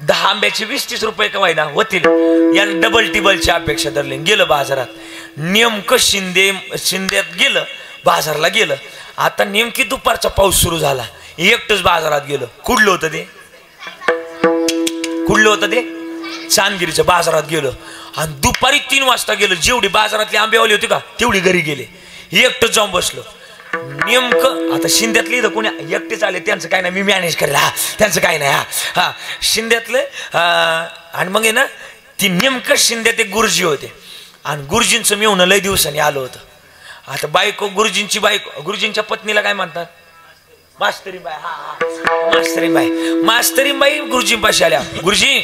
10 आंब्याचे 20-30 रुपये कमाई ना होतील. याला डबल टिबलची अपेक्षा धरली. गेलं बाजारात, नेमकं शिंद्यात गेलं, बाजारला गेलं. आता नेमकी दुपारचा पाऊस सुरू झाला. एकटंच बाजारात गेलं. कुठलं होतं ते, चांदगिरीच्या बाजारात गेलं. आणि दुपारी 3 वाजता गेलं. जेवढी बाजारातली आंबेवाली होती का तेवढी घरी गेले. एकटंच जाऊन बसलो. नेमकं आता शिंद्यातले इथं कोणी एकटेच आले, त्यांचं काय नाही, मी मॅनेज करेल. त्यांचं काय नाही. शिंद्यातलं. आणि मग आहे ना ती नेमकं शिंद्यात एक गुरुजी होते, आणि गुरुजींचं मेवणं लय दिवसांनी आलं होतं. आता बायको, गुरुजींची बायको, गुरुजींच्या पत्नीला काय म्हणतात, मास्तरीबाई. मास्तरीबाई गुरुजींपाशी आल्या. गुरुजी,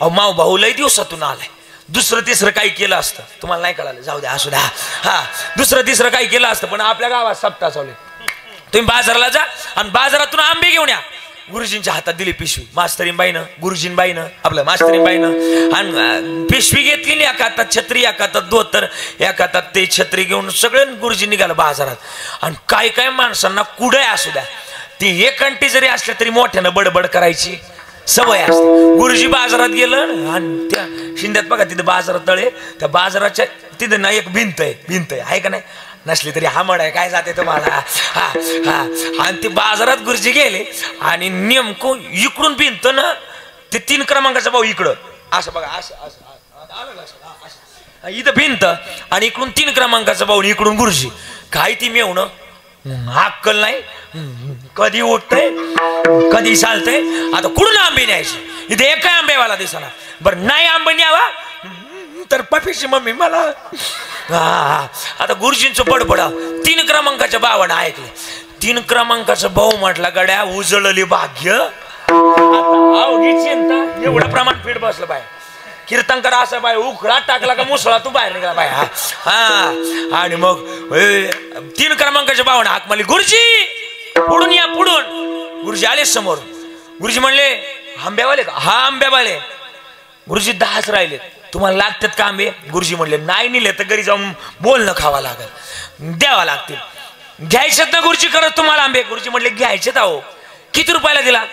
अहो माव भाऊ लय दिवसातून आलाय, 2-3 काही केलं असतं, तुम्हाला नाही कळालं, जाऊ द्या असू द्या. 2-3 काही केलं असतं, पण आपल्या गावात सप्ताह चालू. तुम्ही बाजाराला जा आणि बाजारातून आंबे घेऊन या. गुरुजींच्या हातात दिली पिशवी, मास्तरीबाईनं, गुरुजींबाईनं, आपलं मास्तरीबाईनं. आणि पिशवी घेतली, एका हातात छत्री, एका हातात धोतर, एका हातात ते छत्री घेऊन सगळे गुरुजी निघालं बाजारात. आणि काय काय माणसांना कुठे असू द्या, ती 1 घंटी जरी असल्या तरी मोठ्यानं बडबड करायची सवय असते. गुरुजी बाजारात गेलं, आणि त्या शिंद्यात बघा तिथे बाजारात तळे, त्या बाजाराच्या तिथे ना एक भिंत आहे का नाही, नसली तरी हमड आहे, काय जाते तुम्हाला. आणि ते बाजारात गुरुजी गेले, आणि नेमकं इकडून भिंत ना ते 3 क्रमांकाचा भाऊ इकडं असं बघा असं इथं भिंत आणि इकडून 3 क्रमांकाचा भाऊ इकडून गुरुजी. काय ती मेवणं अक्कल नाही, कधी उठतंय कधी चालतंय. आता कुठून आंबे न्यायचे, इथे एक काय आंबेवाला दिसला. बरं नाही आंबे न्यावा तर पफीची मम्मी मला. आता गुरुजींचं बडबड 3 क्रमांकाच्या भावानं ऐकले. 3 क्रमांकाचा भाऊ म्हटला गड्या उजळली भाग्य. आता चिंता एवढं प्रमाण पीठ बसलं बाय. कीर्तनकर असं बाय उखळा टाकला का मुसळा तू बाहेर निघाला बाय. हा आणि मग 3 क्रमांकाच्या भावानं हाक मारली, गुरुजी पुढून या पुढून. गुरुजी आले समोर. गुरुजी म्हणले आंब्यावाले का? हा आंब्यावाले. गुरुजी 10च राहिले, तुम्हाला लागतात का आंबे? गुरुजी म्हणले नाही नेले तर घरी जाऊन बोलणं खावा लागेल, द्यावा लागतील. घ्यायचेत ना गुरुजी खरंच तुम्हाला आंबे? गुरुजी म्हणले घ्यायचेत. अहो किती रुपयाला दिला?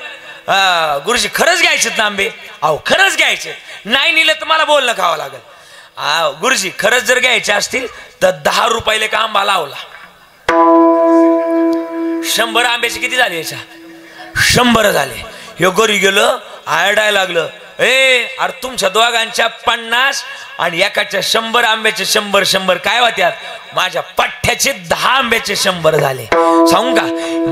गुरुजी खरंच घ्यायचेत ना आंबे? अहो खरंच घ्यायचे, नाही नेले तर मला बोलणं खावं लागेल. गुरुजी खरंच जर घ्यायचे असतील तर 10 रुपयाला का आंबा लावला. 100 आंब्याचे किती झाले? याच्या 100 झाले. हे घरी गेलं आरडायला लागलं, अरे तुमच्या दोघांच्या 50 आणि एकाच्या 100 आंब्याचे 100 काय होत्यात? माझ्या पठ्ठ्याचे 10 आंब्याचे 100 झाले. सांगू का,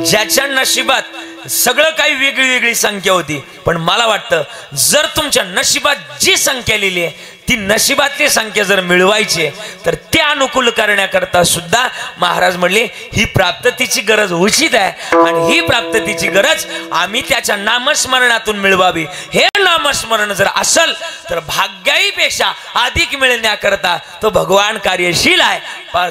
ज्याच्या नशिबात सगळं काही वेगळी वेगळी संख्या होती, पण मला वाटतं जर तुमच्या नशिबात जी संख्या लिहिली आहे ती नशिबातली संख्या जर मिळवायची तर ते अनुकूल करण्याकरता सुद्धा महाराज म्हणले ही प्राप्ततेची गरज उचित आहे आणि ही प्राप्ततेची गरज आम्ही त्याच्या नामस्मरणातून मिळवावी. हे नामस्मरण जर असेल तर भाग्याईपेक्षा अधिक मिळण्याकरता तो भगवान कार्यशील आहे.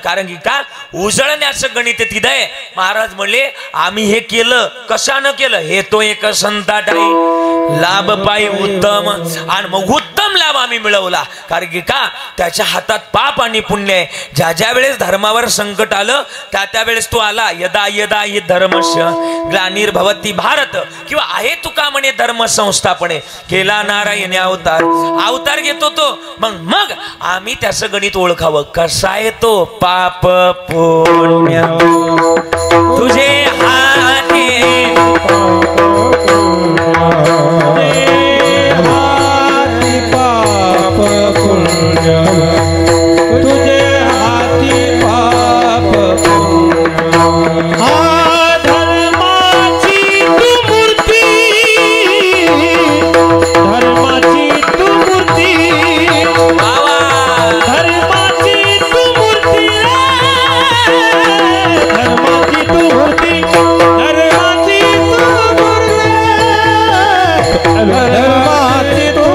कारण की का उजळण्याचं गणित तिथं आहे. महाराज म्हणले आम्ही हे केलं कशानं केलं? हे तो एक संताटाई लाभ पायी उत्तम आणि मग उत्तम लाभ आम्ही मिळवला. कारण की का त्याच्या हातात पाप आणि पुण्य आहे. ज्या ज्या वेळेस धर्मावर संकट आलं त्या वेळेस तो आला. यदा यदा हि धर्मस्य ग्लानिर्भवति भारत किंवा आहे तुका म्हणे धर्म संस्थापने केला नारायण अवतार घेतो तो. मग आम्ही त्याचं गणित ओळखावं. कसा येतो? पाप पुण्य तुझे हाती तुझे हाती पाप धर्माची तू मूर्ती, धर्माची तू मूर्ती, धर्माची तू मूर्ती, धर्माची तू मूर्ती, धर्माची तू मूर्ती, धर्माची तू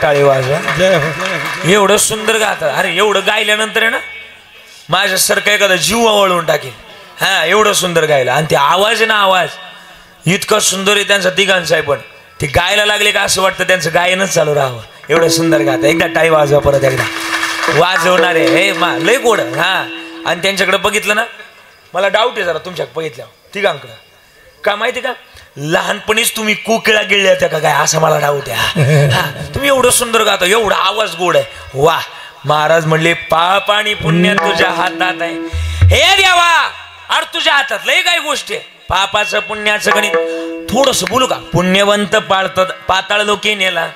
टाळी वाजवा. एवढं सुंदर गातात. अरे एवढं गायल्यानंतर आहे ना माझ्यासारखं एखादा जीव वळवून टाकेल. हा एवढं सुंदर गायला. आणि ते आवाज आहे ना, आवाज इतका सुंदर आहे त्यांचा तिघांचा आहे. पण ते गायला लागले का असं वाटतं त्यांचं गायनच चालू राहावं. एवढं सुंदर गात. एकदा टाळी वाजवा परत एकदा. वाजवणारे हे लय गोड. हा आणि त्यांच्याकडे बघितलं ना, मला डाऊट आहे जरा तुमच्याकडे बघितल्यावर तिघांकडं. का माहिती का, लहानपणीच तुम्ही कोकिळा गिळल्या त्या का काय असं मला डाऊट आहे. हा तुम्ही एवढं सुंदर गाता, एवढा आवाज गोड आहे. वा. महाराज म्हणले पाप आणि पुण्य तुझ्या हातात आहे. हे देवा, अरे तुझ्या हातात लय काही गोष्टी आहे. पापाचं पुण्याचं गणित थोडस बोलू का. पुण्यवंत पाताळ लोके नेला,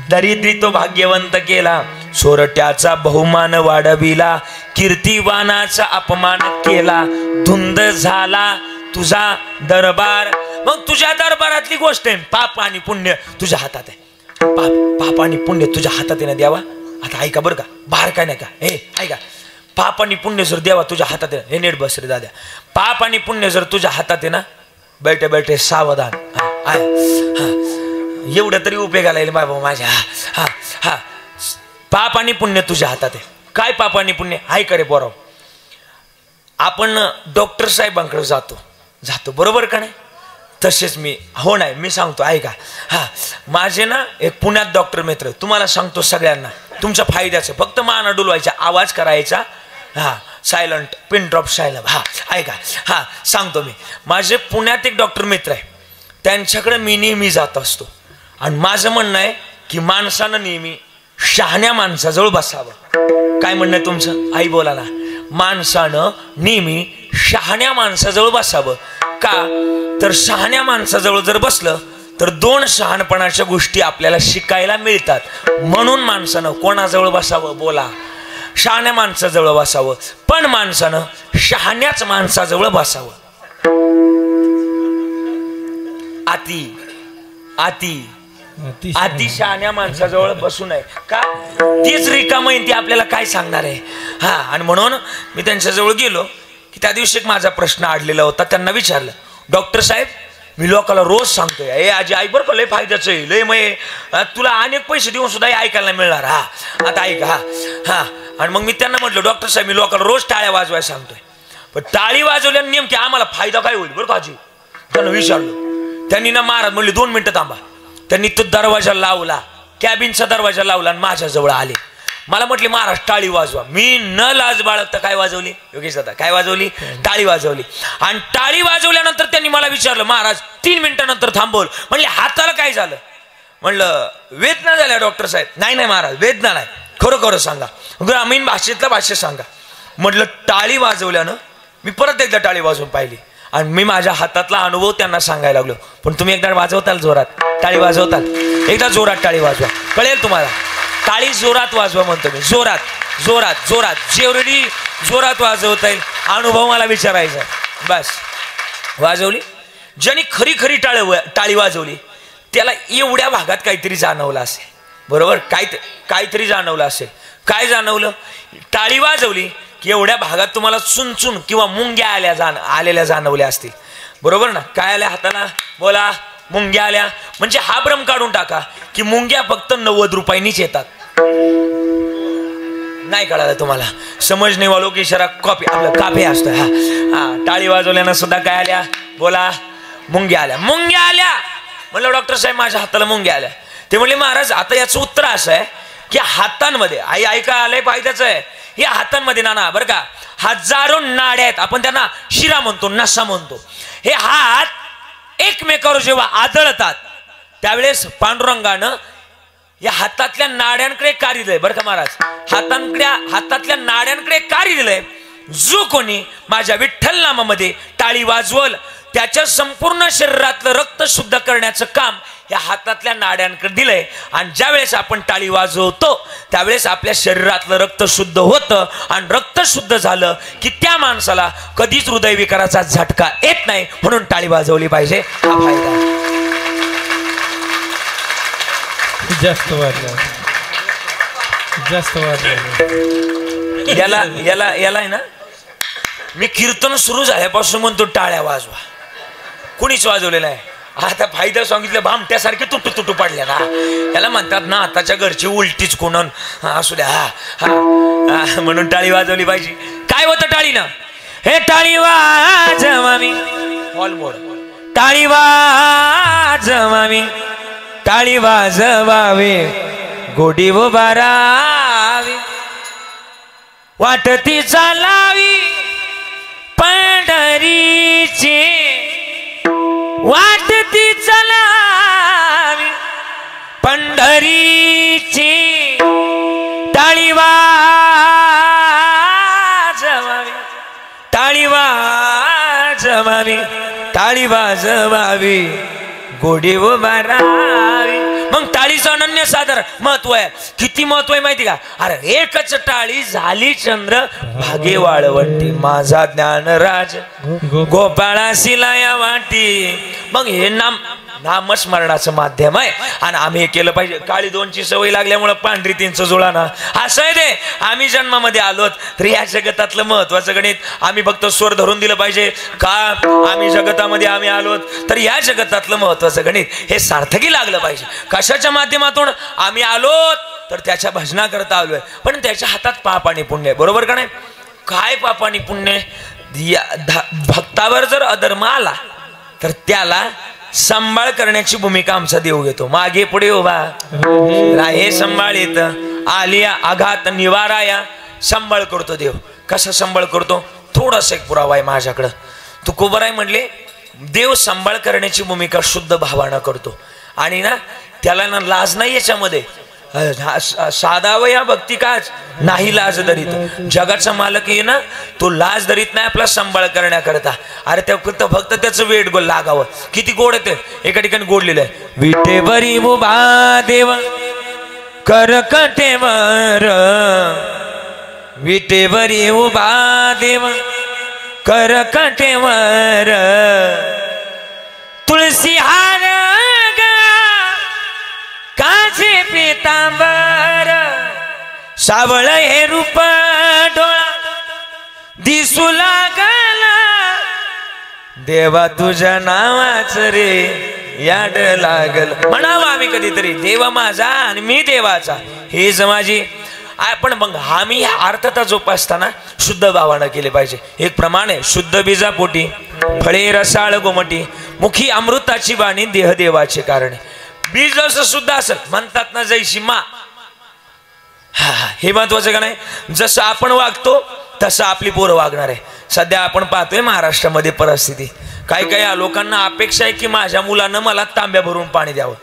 दरिद्री तो भाग्यवंत केला. चोरट्याचा बहुमान वाढविला, कीर्तिवानाचा अपमान केला. धुंद झाला तुझा दरबार. मग तुझ्या दरबारातली गोष्ट आहे, पाप आणि पुण्य तुझ्या हातात आहे. पाप आणि पुण्य तुझ्या हातात आहे ना देवा. आता ऐका बरं का, बाहेर काय नाही का. हे ऐका, पाप आणि पुण्य जर देवा तुझ्या हातात आहे. हे नीट बस रे दाद्या. पाप आणि पुण्य जर तुझ्या हातात आहे ना, बैठे बैठे सावधान. एवढं तरी उपयोगाला येईल बाबा माझ्या. हा हा पाप आणि पुण्य तुझ्या हातात आहे. काय पाप आणि पुण्य ऐका रे पोराव. आपण डॉक्टर साहेबांकडे जातो बरोबर का नाही. तसेच मी हो नाही मी सांगतो ऐका. हा माझे ना एक पुण्यात डॉक्टर मित्र, तुम्हाला सांगतो सगळ्यांना तुमच्या फायद्याचं. फक्त मान डुलवायचा, आवाज करायचा. हा सायलंट, पिन ड्रॉप सायलंट. हा ऐका. हा सांगतो मी. माझे पुण्यात एक डॉक्टर मित्र आहे, त्यांच्याकडे मी नेहमी जात असतो. आणि माझं म्हणणं आहे की माणसानं नेहमी शहाण्या माणसाजवळ बसावं. काय म्हणणं आहे तुमचं? आई बोला ना. माणसानं नेहमी शहाण्या माणसाजवळ बसावं. का तर शहाण्या माणसाजवळ जर बसलं तर दोन शहाणपणाच्या गोष्टी आपल्याला शिकायला मिळतात. म्हणून माणसानं कोणाजवळ बसावं? बोला. शहाण्या माणसाजवळ बसावं. पण माणसानं शहाण्याच माणसाजवळ बसावं. अति शहाण्या माणसाजवळ बसू नये. का? तीच रिकाम ती आपल्याला काय सांगणार आहे. हा आणि म्हणून मी त्यांच्याजवळ गेलो की त्या दिवशी एक माझा प्रश्न अडलेला होता. त्यांना विचारलं, डॉक्टर साहेब मी लोकांना रोज सांगतोय हे आजी आई बरं का लय फायद्याचं आहे, लय मग तुला अनेक पैसे देऊन सुद्धा ऐकायला मिळणार. हा आता ऐक. हा हा आणि मग मी त्यांना म्हटलं, डॉक्टर साहेब मी लोकांना रोज टाळ्या वाजवायला सांगतोय, पण टाळी वाजवल्याने नेमकी आम्हाला फायदा काय होईल बरं का आजी. त्यांना विचारलं. त्यांनी ना महाराज म्हणले 2 मिनिटं थांबा. त्यांनी तो दरवाजा लावला, कॅबिनचा दरवाजा लावला आणि माझ्याजवळ आले. मला म्हटले महाराज टाळी वाजवा. मी न लाज बाळगता काय वाजवली योगेश दादा? काय वाजवली? टाळी वाजवली. आणि टाळी वाजवल्यानंतर त्यांनी मला विचारलं, महाराज 3 मिनिटानंतर थांबवलं. म्हणले हाताला काय झालं? म्हणलं वेदना झाल्या डॉक्टर साहेब. नाही नाही महाराज वेदना नाही, खरं खरं सांगा, ग्रामीण भाषेतलं भाष्य सांगा. म्हटलं टाळी वाजवल्यानं मी परत एकदा टाळी वाजवून पाहिली आणि मी माझ्या हातातला अनुभव त्यांना सांगायला लागलो. पण तुम्ही एकदा वाजवताल जोरात, टाळी वाजवताल, एकदा जोरात टाळी वाजवा, कळेल तुम्हाला. टाळी जोरात वाजवा म्हणतो मी, जोरात जोरात जोरात, जेवढी जोरात वाजवता येईल. अनुभव मला विचारायचा. बस वाजवली. ज्यांनी खरी खरी टाळी वाजवली त्याला एवढ्या भागात काहीतरी जाणवलं असेल. बरोबर, काहीतरी जाणवलं असेल. काय जाणवलं? टाळी वाजवली की एवढ्या भागात तुम्हाला चुनचुन किंवा मुंग्या आलेल्या जाणवल्या असतील. बरोबर ना? काय आल्या हाताला? बोला. मुंग्या आल्या. म्हणजे हा भ्रम काढून टाका की मुंग्या फक्त 90 रुपयांनीच येतात. नाही कळालं तुम्हाला? समजणे वालो की शरा कॉपी आपलं काफे असतो. हा हा टाळी वाजवल्यानं सुद्धा काय आल्या? बोला. मुंग्या आल्या. मुंग्या आल्या. म्हणलं डॉक्टर साहेब माझ्या हाताला मुंग्या आल्या. ते म्हणले महाराज आता याचं उत्तर असं आहे की हातांमध्ये, आई ऐका आलंय फायद्याचं आहे, या हातांमध्ये नाना बरं का हजारो नाड्या आहेत. आपण त्यांना शिरा म्हणतो, नसा म्हणतो. हे हात एकमेकावर जेव्हा आदळतात त्यावेळेस पांडुरंगानं या हातातल्या नाड्यांकडे कार्य दिलंय बरं का महाराज. हातातल्या नाड्यांकडे कार्य दिलंय. जो कोणी माझ्या विठ्ठल नामामध्ये टाळी वाजवल त्याच्या संपूर्ण शरीरातलं रक्त शुद्ध करण्याचं काम या हातातल्या नाड्यांकडे दिलंय. आणि ज्या वेळेस आपण टाळी वाजवतो त्यावेळेस आपल्या शरीरातलं रक्त शुद्ध होतं. आणि रक्त शुद्ध झालं की त्या माणसाला कधीच हृदयविकाराचा झटका येत नाही. म्हणून टाळी वाजवली पाहिजे. हा फायदा. जास्त वाजलं, जास्त वाजलं. याला आहे ना, मी कीर्तन सुरू झाल्यापासून म्हणतो टाळ्या वाजवा. कुणीच वाजवलेलं आहे. आता फायदा सांगितलं भामट्यासारखे तुटू तुटू पडल्या ना. याला म्हणतात ना आताच्या घरची उलटीच कोणन असू द्या. हा हा म्हणून टाळी वाजवली पाहिजे. काय होतं टाळीनं? हे टाळी वाजवावी, हॉल मोड. टाळी वाजवावी, टाळी वाजवावी, गोडी व बारावी. वाटती चालावी पंढरीची, वाटती चलावी पंढरीची, टाळी वाजवावी, टाळी वाजवावी, टाळी वाजवावी, गोडी उभारावी. मग टाळीचं अनन्य साधारण महत्व आहे. किती महत्व आहे माहिती का? अरे एकच टाळी झाली चंद्र भागे वाळवंटी, माझा ज्ञानराज गोपाळाशीला या वाटी. मग हे नामस्मरणाचं माध्यम आहे आणि आम्ही हे केलं पाहिजे. काळी दोनची सवय लागल्यामुळे पांढरी तीनचं जुळा ना असं आहे ते. आम्ही जन्मामध्ये आलोत तर या जगतातलं महत्वाचं गणित आम्ही फक्त स्वर धरून दिलं पाहिजे का? आम्ही जगतामध्ये आम्ही आलोत तर या जगतातलं महत्वाचं गणित हे सार्थकी लागलं पाहिजे. कशाच्या माध्यमातून आम्ही आलोत तर त्याच्या भजना करता आलोय, पण त्याच्या हातात पाप आणि पुण्य आहे. बरोबर का नाही? काय पाप आणि पुण्य? भक्तावर जर अधर्म आला तर त्याला सांभाळ करण्याची भूमिका आमचा देव घेतो. मागे पुढे उभा हे सांभाळ येत आलिया आघात निवाराया सांभाळ करतो देव. कसा सांभाळ करतो? थोडासा एक पुरावा आहे माझ्याकडं. तुकोबराय म्हणले देव सांभाळ करण्याची भूमिका शुद्ध भावानं करतो आणि ना त्याला ना लाज नाही याच्यामध्ये. साधावया भक्ती काच नाही लाज धरीत. जगाचा मालक आहे ना, तो लाज धरीत नाही आपला सांभाळ करण्याकरता. अरे त्या फक्त त्याचं वेट गोल लागावं. किती गोड येते. एका ठिकाणी गोडलेलं आहे, विटे बरी उभा देव करकटेवर, विटे बरी उभा देव करकटेवर, तुळसी हार काचे पितांबर, सावळ हे रूप डोळा दिसू लागला, देवा तुझ्या नावाच रे याड लागल. म्हणावं आम्ही कधीतरी देवा माझा आणि मी देवाचा, हेच माझी. पण मग आम्ही अर्थता जोपासताना शुद्ध भावानं केले पाहिजे. एक प्रमाण आहे, शुद्ध बीजापोटी फळे रसाळ गोमटी, मुखी अमृताची बाणी देह देवाचे कारणे. बीज जसं शुद्ध असेल म्हणतात ना जैशी मा, हे महत्वाचं का नाही? जसं आपण वागतो तसं आपली पोरं वागणार आहे. सध्या आपण पाहतोय महाराष्ट्रामध्ये परिस्थिती, काही लोकांना अपेक्षा आहे की माझ्या मुलानं मला तांब्या भरून पाणी द्यावं.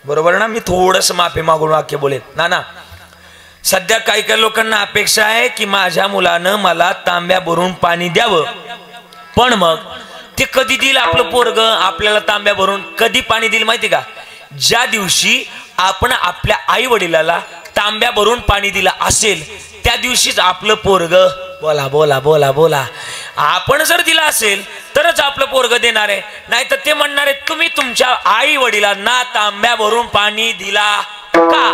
बरोबर ना? मी थोडंसं माफी मागून वाक्य बोलेन ना. सध्या काही लोकांना अपेक्षा आहे की माझ्या मुलानं मला तांब्या भरून पाणी द्यावं, पण मग ते कधी देईल आपलं पोरग आपल्याला तांब्या भरून? कधी पाणी देईल माहिती का? ज्या दिवशी आपण आपल्या आई वडिलाला तांब्या भरून पाणी दिला असेल त्या दिवशीच आपलं पोरग बोला बोला बोला बोला. आपण जर दिला असेल तरच आपलं पोरग देणार आहे, नाही तर ते म्हणणार आहे तुम्ही तुमच्या आई वडिलांना तांब्या भरून पाणी दिला का?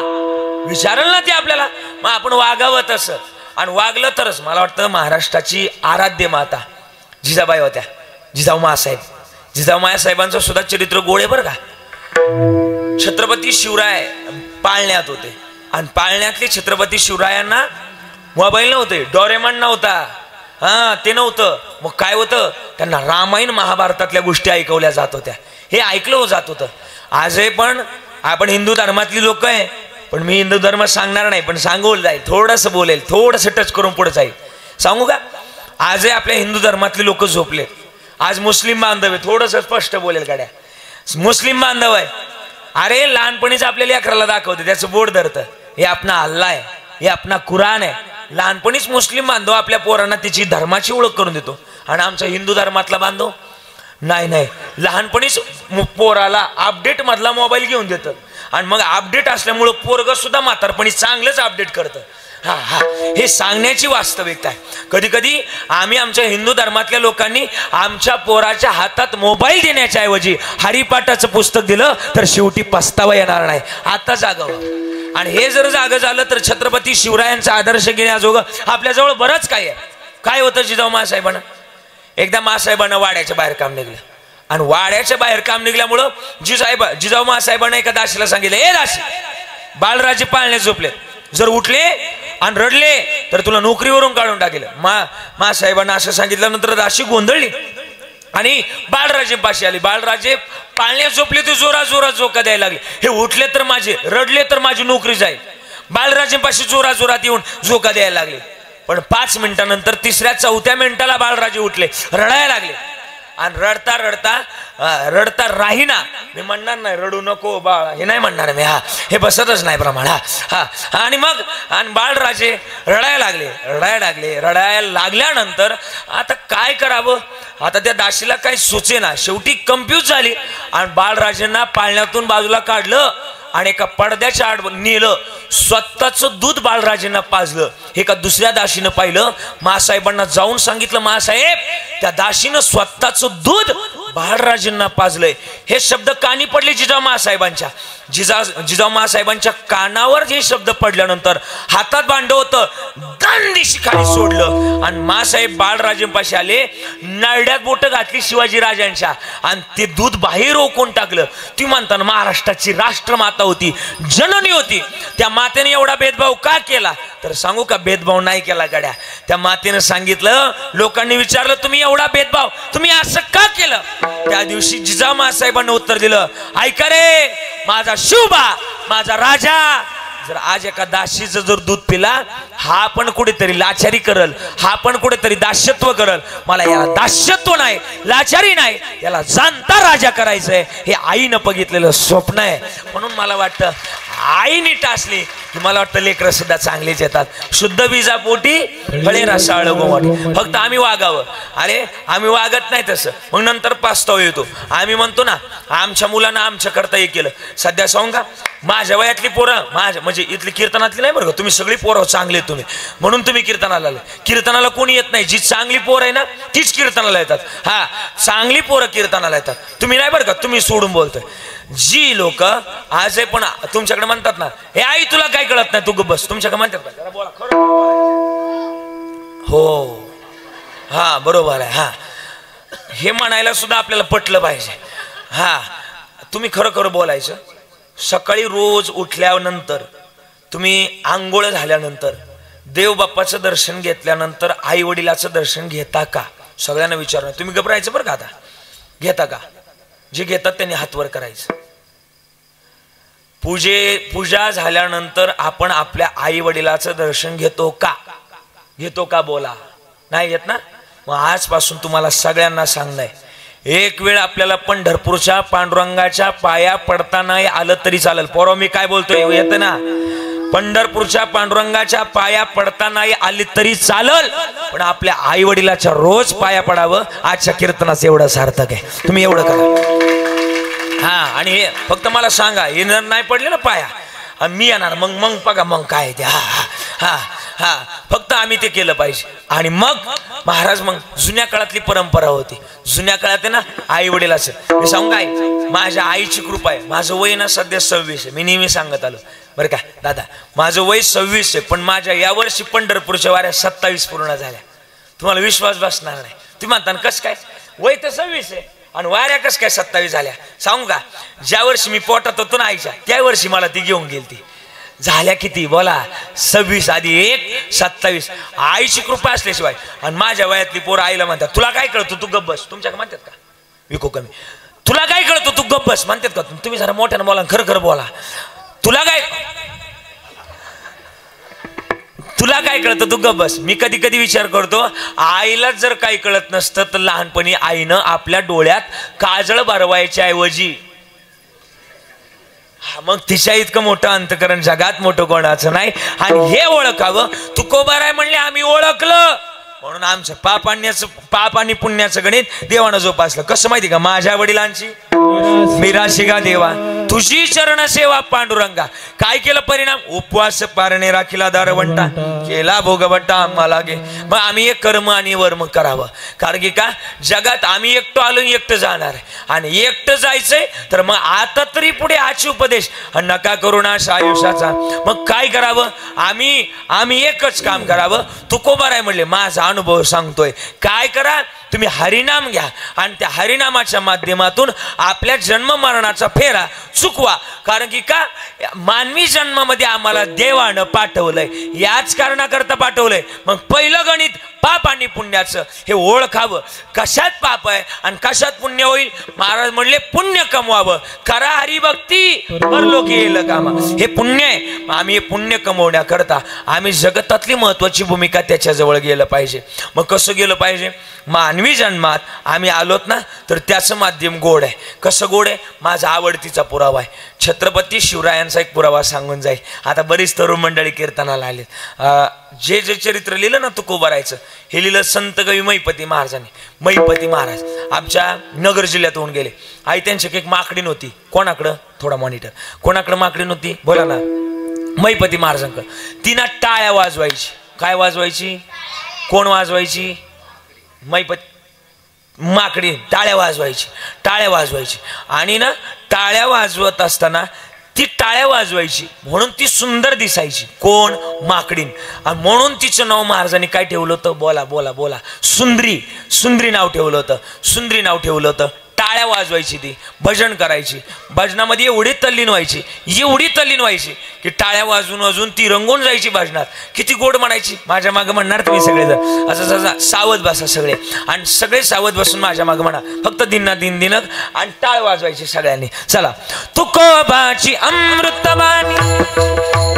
विचारल ना ते आपल्याला. मग आपण वागावं तसं, आणि वागलं तरच. मला वाटतं महाराष्ट्राची आराध्य माता जिजाबाई होत्या, जिजाऊ मासाहेब. जिजाऊ मासाहेबांचं सुद्धा चरित्र गोळे बरं का. छत्रपती शिवराय पाळण्यात होते आणि पाळण्यातले छत्रपती शिवरायांना मोबाईल नव्हते, डोरेमॉन नव्हता, ते नव्हतं. मग काय होतं? त्यांना रामायण महाभारतातल्या गोष्टी ऐकवल्या जात होत्या. हे ऐकलं जात होतं. आजही पण आपण हिंदू धर्मातली लोक आहे, पण मी हिंदू धर्म सांगणार नाही, पण सांगू जाईल, थोडंसं बोलेल, थोडंसं टच करून पुढे जाईल. सांगू का? आजही आपल्या हिंदू धर्मातली लोक झोपले. आज मुस्लिम बांधव आहे, थोडंसं स्पष्ट बोलेल गाड्या. मुस्लिम बांधव आहे, अरे लहानपणीच आपल्याला अकराला दाखवते, त्याचं बोर्ड धरतं, हे आपला अल्लाह आहे, हे आपला कुराण आहे. लहानपणीच मुस्लिम बांधव आपल्या पोरांना त्याची धर्माची ओळख करून देतो. आणि आमचा हिंदू धर्मातला बांधव नाही, लहानपणीच पोराला अपडेट मधला मोबाईल घेऊन देतं आणि मग अपडेट असल्यामुळं पोरग सुद्धा म्हातारपणी चांगलंच अपडेट करतं. हे सांगण्याची वास्तविकता आहे. कधी कधी आम्ही आमच्या हिंदू धर्मातल्या लोकांनी आमच्या पोराच्या हातात मोबाईल देण्याच्या ऐवजी हरिपाठाचं पुस्तक दिलं तर शेवटी पस्तावा येणार नाही. आता जागावं. आणि हे जर जागं झालं तर छत्रपती शिवरायांचा आदर्श घेण्याजोगं आपल्याजवळ बरंच काय आहे. काय होतं जिजाऊ मासाहेबांना? एकदा मासाहेबांना वाड्याच्या बाहेर काम निघलं आणि वाड्याच्या बाहेर काम निघल्यामुळं जिजाऊ मासाहेबांना एका दाशीला सांगितलं, ए दाशी, बाळराजे पाळणे झोपले, जर उठले आणि रडले तर तुला नोकरीवरून काढून टाकेल. मासाहेबांना असं सांगितल्यानंतर दाशी गोंधळली आणि बाळराजे पाशी आली. बाळराजे पाळण्यात झोपले तर जोरा जोरात झोका द्यायला लागले. हे उठले तर माझे, रडले तर माझी नोकरी जाईल. बाळराजे पाशी जोरा जोरात येऊन झोका द्यायला लागले. पण 5 मिनिटानंतर 3-4 मिनिटाला बाळराजे उठले, रडायला लागले. आणि रडता राहीना. मी म्हणणार नाही रडू नको बाळ, हे नाही म्हणणार मी. हे बसतच नाही प्रमाण. आणि मग बाळराजे रडायला लागल्यानंतर आता काय करावं, आता त्या दासीला काही सुचेना. शेवटी कन्फ्यूज झाली आणि बाळराजेंना पाळण्यातून बाजूला काढलं आणि एका पडद्याच्या आड नेलं. स्वतःचं दूध बाळराजेंना पाजलं. हे का दुसऱ्या दासीनं पाहिलं. महासाहेबांना जाऊन सांगितलं, महासाहेब त्या दासीनं स्वतःचं दूध बाळराजेंना पाजलंय. हे शब्द कानी पडले जिजाऊ महासाहेबांच्या. जिजाऊ महासाहेबांच्या कानावर हे शब्द पडल्यानंतर हातात भांड होतं, दांडीशी खाली सोडलं आणि मासाहेब बाळराजेंपाशी आले. नरड्यात बोट घातली शिवाजी राजांच्या आणि ते दूध बाहेर ओकून टाकलं. ती म्हणताना महाराष्ट्राची राष्ट्रमाता होती, जननी होती. त्या मातेने एवढा भेदभाव का केला, तर सांगू का, भेदभाव नाही केला गड्या. त्या मातेने सांगितलं, लोकांनी विचारलं तुम्ही एवढा भेदभाव तुम्ही असं का केलं. त्या दिवशी जिजाऊ महासाहेबांनी उत्तर दिलं, ऐका रे माझा शिवबा, माझा राजा, जर आज एका दासीचं जर दूध पिला, हा पण कुठेतरी लाचारी करल, हा पण कुठेतरी दास्यत्व करल. मला याला दास्यत्व नाही, लाचारी नाही, याला जाणता राजा करायचंय. हे आईनं बघितलेलं स्वप्न आहे. म्हणून मला वाटतं आईने टासली की मला वाटतं लेकरं सुद्धा चांगलेच येतात. शुद्ध बीजापोटी फळे रसाळ गोवाट. फक्त आम्ही वागावं. अरे आम्ही वागत नाही तसं, मग नंतर पास्ताव येतो. आम्ही म्हणतो ना आमच्या मुलांना आमच्या करता हे केलं. सध्या सांगा, माझ्या वयातली पोरं, माझ्या म्हणजे इथली कीर्तनातली नाही बरं का, तुम्ही सगळी पोरं चांगले तुम्ही, म्हणून तुम्ही कीर्तनाला आले. कीर्तनाला कोणी येत नाही, जी चांगली पोर आहे ना तीच कीर्तनाला येतात. चांगली पोरं कीर्तनाला येतात. तुम्ही नाही बरं का, तुम्ही सोडून बोलतोय. जी लोक आज पण तुमच्याकडे म्हणतात ना, हे आई तुला काय कळत नाही, तू गप्प बस, तुमच्याकडे म्हणतात का, जरा बोला खरं. हो बरोबर आहे. हे म्हणायला सुद्धा आपल्याला पटलं पाहिजे. तुम्ही खरं बोलायचं. सकाळी रोज उठल्यानंतर, तुम्ही आंघोळ झाल्यानंतर, देव बाप्पाचं दर्शन घेतल्यानंतर आई वडिलाचं दर्शन घेता का, सगळ्यांना विचारणार. तुम्ही घबरायचं बरं का, आता घेता का, जे घेतात त्यांनी हात वर करायचं. पूजा झाल्यानंतर आपण आपल्या आई वडिलाचं दर्शन घेतो का बोला. नाही घेत ना. मग आजपासून तुम्हाला सगळ्यांना सांगणंय, एक वेळ आपल्याला पंढरपूरच्या पांडुरंगाच्या पाया पडता नाही आलं तरी चालेल. पोरं मी काय बोलतोय येतं ना, पंढरपूरच्या पांडुरंगाच्या पाया पडता नाही आली तरी चालल, पण आपल्या आई वडिलाच्या रोज पाया पडावं. आजच्या कीर्तनाचं एवढं सार्थक आहे. तुम्ही एवढं करा. आणि हे फक्त मला सांगा, येणार नाही पडले ना पाया आणि मी येणार, मग बघा मग काय ते. फक्त आम्ही ते केलं पाहिजे. आणि मग महाराज, मग जुन्या काळातली परंपरा होती. जुन्या काळात आहे ना आई वडिलाचं. मी सांगू काय, माझ्या आईची कृपा आहे. माझं वय ना सध्या 26 आहे. मी नेहमी सांगत आलो बरं का दादा, माझं वय 26 आहे, पण माझ्या यावर्षी पंढरपूरच्या वाऱ्या 27 पूर्ण झाल्या. तुम्हाला विश्वास बसणार नाही. तुम्ही म्हणता कसं काय, वय तर 26 आहे आणि वाऱ्या कसं काय 27 झाल्या. सांगू का, ज्या वर्षी मी पोटात होतो ना आईच्या, त्या वर्षी मला ती घेऊन गेली. ती झाल्या किती बोला, 26 आधी 1 27. आईची कृपा असल्याशिवाय. आणि माझ्या वयातली पोरं आईला म्हणतात, तुला काय कळतं, तू गप्प बस. तुमच्याकडे म्हणतात का विको कमी, तुला काय कळतं, तू गप्प बस म्हणतात का. तुम्ही जरा मोठ्यानं बोला, खरं बोला. तुला काय कळतं, तू गप्प बस. मी कधी कधी विचार करतो, आईलाच जर काही कळत नसतं तर लहानपणी आईनं आपल्या डोळ्यात काजळ भरवायच्या ऐवजी, मग तिच्या इतकं मोठं अंतकरण जगात मोठं कोणाचं नाही. आणि हे ओळखावं. तुकोबाराय म्हणले आम्ही ओळखलं, म्हणून आमचं पाप आणि पुण्याचं गणित देवानं जोपासलं. कसं माहिती का, माझ्या वडिलांची मिराशी गा देवा, तुझी चरण सेवा पांडुरंगा. काय केलं परिणाम, उपवास पारणे राखीला दारवंटा, केला भोगवटा आम्हाला गे. मग आम्ही एक कर्म आणि वर्म करावं. कारण की का, जगात आम्ही एकटं आलो, एकटं जाणार आहे. आणि एकटं जायचंय तर मग आता तरी पुढे आजची उपदेश नका करू नाश आयुष्याचा. मग काय करावं, आम्ही एकच काम करावं. तुकोबाराय म्हणले, माझा अनुभव सांगतोय. काय करा, तुम्ही हरिनाम घ्या आणि त्या हरिनामाच्या माध्यमातून आपल्या जन्म मरणाचा फेरा चुकवा. कारण की का, मानवी जन्मामध्ये आम्हाला देवानं पाठवलंय, याच कारणाकरता पाठवलंय. मग पहिलं गणित पाप आणि पुण्याचं हे ओळखावं. कशात पाप आहे आणि कशात पुण्य होईल. महाराज म्हणले पुण्य कमवावं, करा हरिभक्ती परलोकी येईल कामा. हे पुण्य आहे. आम्ही हे पुण्य कमवण्याकरता आम्ही जगतातली महत्वाची भूमिका त्याच्याजवळ गेलं पाहिजे. मग कसं गेलं पाहिजे. मानवी जन्मात आम्ही आलोत ना तर त्याचं माध्यम गोड आहे. कसं गोड आहे. माझा आवडतीचा पुरावा आहे. छत्रपती शिवरायांचा एक पुरावा सांगून जाईल. आता बरीच तरुण मंडळी कीर्तनाला आलेत. जे जे चरित्र लिहिलं ना तुकोबारायचं हे लिहिलं संत कवी महिपती महाराजांनी. महिपती महाराज आमच्या नगर जिल्ह्यात होऊन गेले. आई त्यांची एक माकडी नव्हती. कोणाकडं थोडा मॉनिटर. कोणाकडं माकडी नव्हती बोला ना. महिपती महाराजांकडं. तिनं टाळ्या वाजवायची. काय वाजवायची. कोण वाजवायची. महिपती माकडी टाळ्या वाजवायची. टाळ्या वाजवायची आणि ना टाळ्या वाजवत असताना ती टाळ्या वाजवायची म्हणून ती सुंदर दिसायची. कोण माकडीन. आणि म्हणून तिचं नाव महाराजांनी काय ठेवलं होतं. बोला बोला बोला. सुंदरी. सुंदरी नाव ठेवलं होतं. सुंदरी नाव ठेवलं होतं. टाळ्या वाजवायची ती. भजन करायची. भजनामध्ये एवढी तल्लीन व्हायची. एवढी तल्लीन व्हायची की टाळ्या वाजून वाजून ती रंगून जायची भजनात. किती गोड म्हणायची. माझ्या मागं म्हणणार तुम्ही सगळेजण असं सावध बसा सगळे. आणि सगळे सावध बसून माझ्या मागं म्हणा. फक्त दिना दिन दिनक आणि टाळ वाजवायची सगळ्यांनी. चला. तुकोबाची अमृतवाणी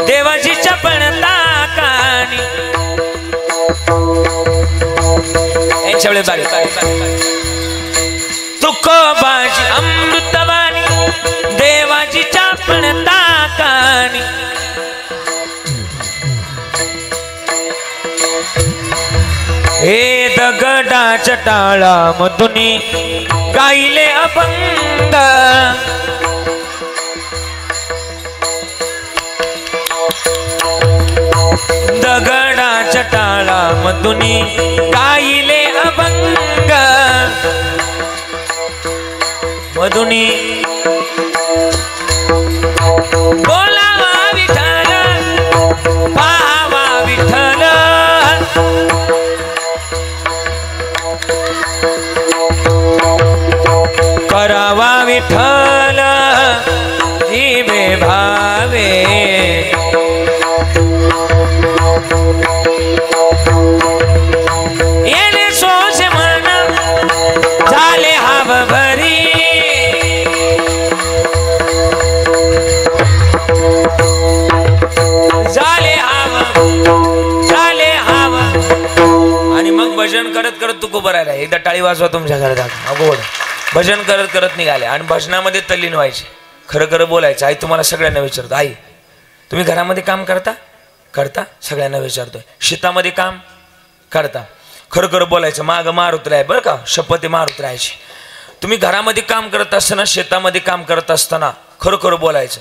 देवाची चपळता कानी. यांच्या वेळेस तुकोबाची अमृतवाणी देवाची चापणता कानी. हे दगडाच्या टाळामधुनी गायले अभंग. दगडाच्या टाळामधुनी गायले अभंग. मधुनी बोलावा विठ्ठल पाहावा विठ्ठल. करावा विठ्ठल जीवे भावे. येणे सोस मन झाले हाव भरी. आणि मग भजन करत करत तुकोबा राहिला. एकदा टाळी वाजवा तुमच्या घरात. अगोदर भजन करत करत निघाले आणि भजनामध्ये तल्लीन व्हायचे. खरं खरं बोलायचं. आई तुम्हाला सगळ्यांना विचारतो. आई तुम्ही घरामध्ये काम करता. करता. सगळ्यांना विचारतोय. शेतामध्ये काम करता. खरं खरं बोलायचं. माग मारुत राय बरं का. शपथ मारुत राहायची. तुम्ही घरामध्ये काम करत असताना शेतामध्ये काम करत असताना खरं खरं बोलायचं.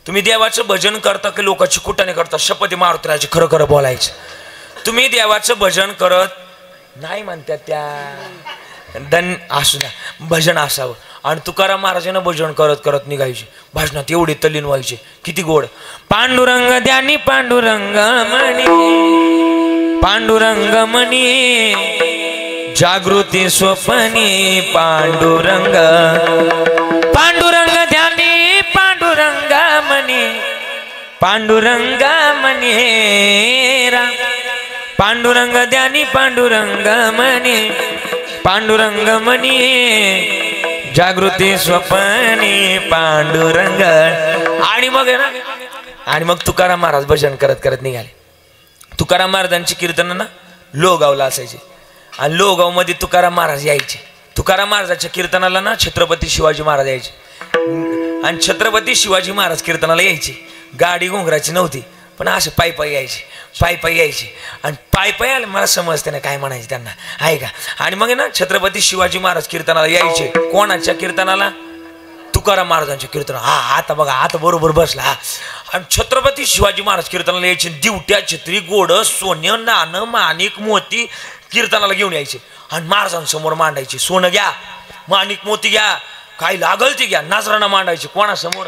तुम्ही देवाचं भजन करता की लोकांची कुटाने करता. शपथ मारुत राहायची. खरं खरं बोलायचं. तुम्ही देवाचं भजन करत नाही म्हणतात त्या धन असू द्या भजन असावं. आणि तुकाराम महाराजांना भजन करत करत निघायचे. भजनात एवढे तल्लीन व्हायचे. किती गोड. पांडुरंग द्यानी पांडुरंग म्हणी. पांडुरंग म्हणी जागृती स्वप्नी. पांडुरंग पांडुरंग ध्यानी पांडुरंग म्हणी. पांडुरंग म्हणे राम. पांडुरंग ध्यानी पांडुरंग म्हणे. पांडुरंग म्हणे जागृती स्वप्नी. पांडुरंग. आणि मग तुकाराम महाराज भजन करत करत निघाले. तुकाराम महाराजांची कीर्तन ना लोहगावला असायचे. आणि लोहगाव मध्ये तुकाराम महाराज यायचे. तुकाराम महाराजांच्या कीर्तनाला ना छत्रपती शिवाजी महाराज यायचे. आणि छत्रपती शिवाजी महाराज कीर्तनाला यायचे. गाडी घोंगराची नव्हती पण असे पायी पायी यायचे. पायी पायी यायचे. आणि पायी पायी आले मला समजते ना काय म्हणायचे त्यांना आहे का. आणि मग ना छत्रपती शिवाजी महाराज कीर्तनाला यायचे. कोणाच्या कीर्तनाला. तुकाराम महाराजांच्या कीर्तनाला. हा आता बघा आता बरोबर बसला. आणि छत्रपती शिवाजी महाराज कीर्तनाला यायचे. दिवट्या छत्री गोड सोनं नाणं माणिक मोती कीर्तनाला घेऊन यायचे. आणि महाराजांसमोर मांडायचे. सोनं घ्या माणिक मोती घ्या काय लागल ते घ्या. नाजराणा मांडायचे. कोणासमोर.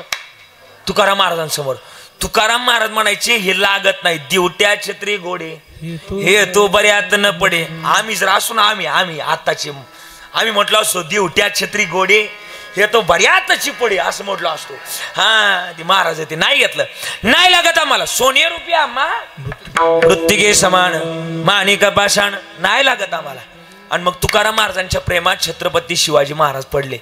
तुकाराम महाराजांसमोर. तुकाराम महाराज म्हणायचे हे लागत नाही. दिवट्या छत्री गोडे हे तो बऱ्यात न पडे. आम्ही जर असू ना आम्ही आताचे आम्ही म्हटलं असतो दिवट्या छत्री गोडे हे तो बऱ्यातची पडे असं म्हटलं असतो. हा ती महाराज ते नाही घेतलं. नाही लागत आम्हाला. सोने रुपया आम्हा मृत्तिके समान माणिक पाषाण नाही लागत आम्हाला. आणि मग तुकाराम महाराजांच्या प्रेमात छत्रपती शिवाजी महाराज पडले.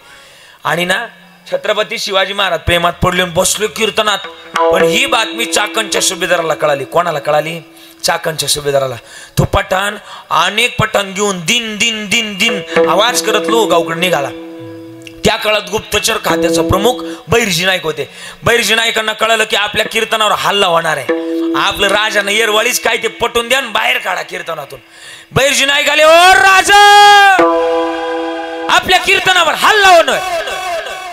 आणि ना छत्रपती शिवाजी महाराज प्रेमात पडले बसले कीर्तनात. पण ही बातमी चाकणच्या सुभेदाराला कळाली. कोणाला कळाली? चाकणच्या सुभेदाराला. तो पठाण अनेक पठाण घेऊन दिन दिन दिन दिन आवाज करत लो गावकडे निघाला. त्या काळात गुप्तचर खात्याचा प्रमुख बैरजी नाईक होते. बैरजी नाईकांना कळालं की आपल्या कीर्तनावर हल्ला होणार आहे. आपलं राजानं येरवाळीच काय ते पटून द्या बाहेर काढा कीर्तनातून. बैरजी नाईक आले, ओ राजा, आपल्या कीर्तनावर हल्ला होणं,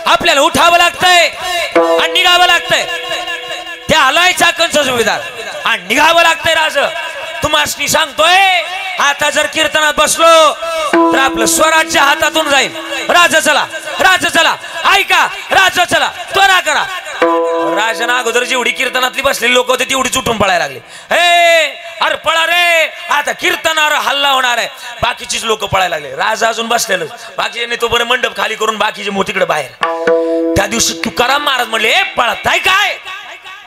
आपल्याला उठावं लागतंय आणि निघावं लागतंय. त्या आलाय चाकणचा सुभेदार आणि निघावं लागतंय. राज तुम्हासनी सांगतोय, आता जर कीर्तनात बसलो तर आपलं स्वराज्य हातातून जाईल. राजा चला, राजा चला, ऐका, राजा चला, त्वरा करा. राजाना अगोदर जेवढी कीर्तनातली बसलेली लोक होते तेवढी उठून पळायला लागले. हे अरे पळा रे, आता कीर्तनावर हल्ला होणार आहे. बाकीचीच लोक पळायला लागले. राजा अजून बसलेलं. बाकीचे तो बरं मंडप खाली करून बाकीचे मोठीकडे बाहेर. त्या दिवशी तुकाराम महाराज म्हणले, पळताय काय?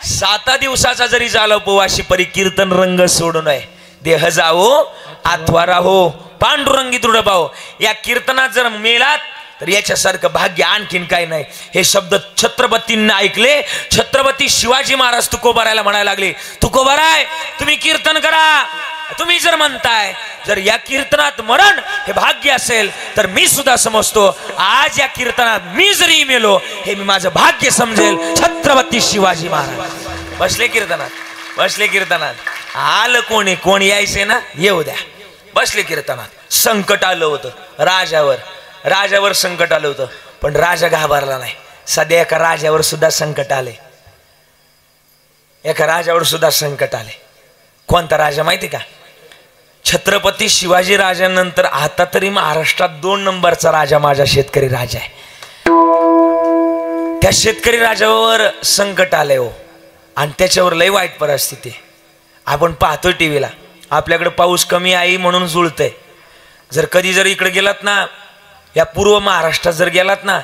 7 दिवसाचा जरी झाला उपवाशी परी कीर्तन रंग सोडू नये. देह जावो अथवा राहो, पांडुरंगी दृढ पाहो. या कीर्तनात जर मेलात तर याच्यासारखं भाग्य आणखीन काही नाही. हे शब्द छत्रपतींना ऐकले. छत्रपती शिवाजी महाराज तुकोबारायला म्हणायला लागले, तुकोबाराय तुम्ही कीर्तन करा. तुम्ही जर म्हणताय जर या कीर्तनात मरण हे भाग्य असेल तर मी सुद्धा समजतो आज या कीर्तनात मी जरी मेलो हे मी माझं भाग्य समजेल. छत्रपती शिवाजी महाराज बसले कीर्तनात. बसले कीर्तनात. आलं कोणी कोण यायचे ना येऊ द्या. बसले कीर्तनात. संकट आलं होतं राजावर. राजावर संकट आलं होतं पण राजा घाबरला नाही. सध्या एका राजावर सुद्धा संकट आले. एका राजावर सुद्धा संकट आले. कोणता राजा माहिती का? छत्रपती शिवाजी राजानंतर आता तरी महाराष्ट्रात 2 नंबरचा राजा माझा शेतकरी राजा आहे. त्या शेतकरी राजावर संकट आलंय हो. आणि त्याच्यावर लय वाईट परिस्थिती. आपण पाहतोय टीव्हीला आपल्याकडे पाऊस कमी आहे म्हणून जुळतंय. जर कधी जर इकडे गेलात ना, या पूर्व महाराष्ट्रात जर गेलात ना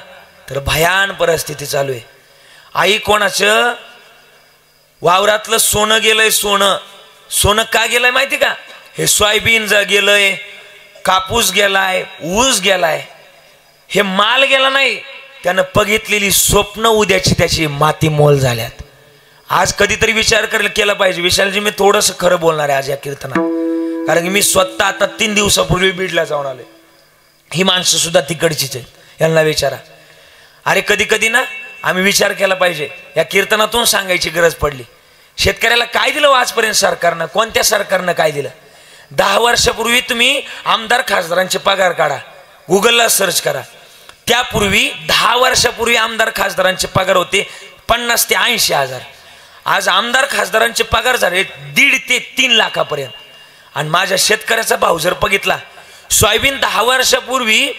तर भयान परिस्थिती चालू आहे. आई कोणाचं वावरातलं सोनं गेलंय. सोनं सोनं का गेलंय माहिती का? हे सोयाबीन गेलंय, कापूस गेलाय, ऊस गेलाय. हे माल गेला नाही, त्यानं बघितलेली स्वप्न उद्याची त्याची माती मोल झाल्यात. आज कधीतरी विचार केला पाहिजे. विशालजी मी थोडंसं खरं बोलणार आहे आज या कीर्तनात. कारण की मी स्वतः आता 3 दिवसापूर्वी बीडला जाऊन आले. ही माणसं सुद्धा तिकडचीच आहेत. यांना विचारा. अरे कधी कधी ना आम्ही विचार केला पाहिजे. या कीर्तनातून सांगायची गरज पडली. शेतकऱ्याला काय दिलं आजपर्यंत सरकारनं? कोणत्या सरकारनं काय दिलं? 10 वर्षापूर्वी तुम्ही आमदार खासदारांचे पगार काढा, गुगलला सर्च करा. त्यापूर्वी 10 वर्षापूर्वी आमदार खासदारांचे पगार होते 50 ते 80 हजार. आज आमदार खासदारांचे पगार झाले 1.5 ते 3 लाखापर्यंत. आणि माझ्या शेतकऱ्याचा भाव जर बघितला, सोयाबीन 10 वर्षापूर्वी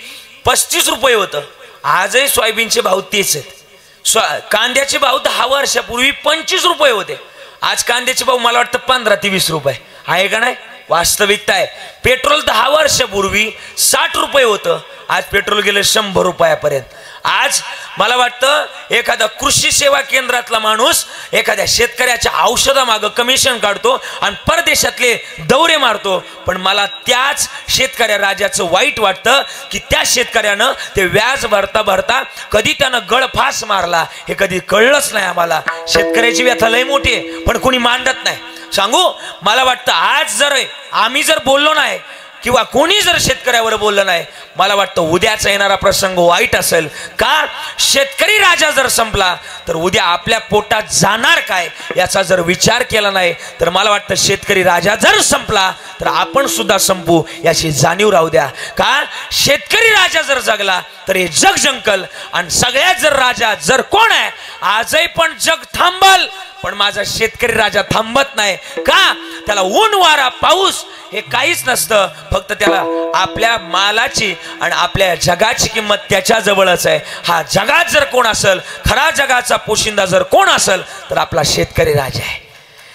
35 रुपये होतं. आजही सोयाबीनचे भाव तेच आहेत. कांद्याचे भाव 10 वर्षापूर्वी 25 रुपये होते. आज कांद्याचे भाव मला वाटतं 15 ते 20 रुपये आहे का नाही? वास्तविकता आहे. पेट्रोल 10 वर्षापूर्वी 60 रुपये होतं. आज पेट्रोल गेलं 100 रुपयापर्यंत. आज मला वाटतं एखादा कृषी सेवा केंद्रातला माणूस एखाद्या शेतकऱ्याच्या औषधामागं कमिशन काढतो आणि परदेशातले दौरे मारतो. पण मला त्याच शेतकऱ्या राजाचं वाईट वाटतं की त्या शेतकऱ्यानं ते व्याज भरता भरता कधी त्यानं गळफास मारला हे कधी कळलंच नाही आम्हाला. शेतकऱ्याची व्यथा लय मोठी आहे पण कोणी मांडत नाही. सांगू मला वाटतं आज जर आम्ही जर बोललो नाही किंवा कोणी जर शेतकऱ्यावर बोललं नाही, मला वाटतं उद्याचा येणारा प्रसंग वाईट असेल. का? शेतकरी राजा जर संपला तर उद्या आपल्या पोटात जाणार काय याचा जर विचार केला नाही तर मला वाटतं शेतकरी राजा जर संपला तर आपण सुद्धा संपू याची जाणीव राहू द्या. का? शेतकरी राजा जर जगला तर हे जग जिंकल. आणि सगळ्यात जर राजा जर कोण आहे, आजही पण जग थांबल पण माझा शेतकरी राजा थांबत नाही. का? त्याला ऊन वारा पाऊस हे काहीच नसतं. फक्त त्याला आपल्या मालाची आणि आपल्या जगाची किंमत त्याच्या जवळच आहे. हा जगात जर कोण असेल, खरा जगाचा पोशिंदा जर कोण असेल तर आपला शेतकरी राजा आहे.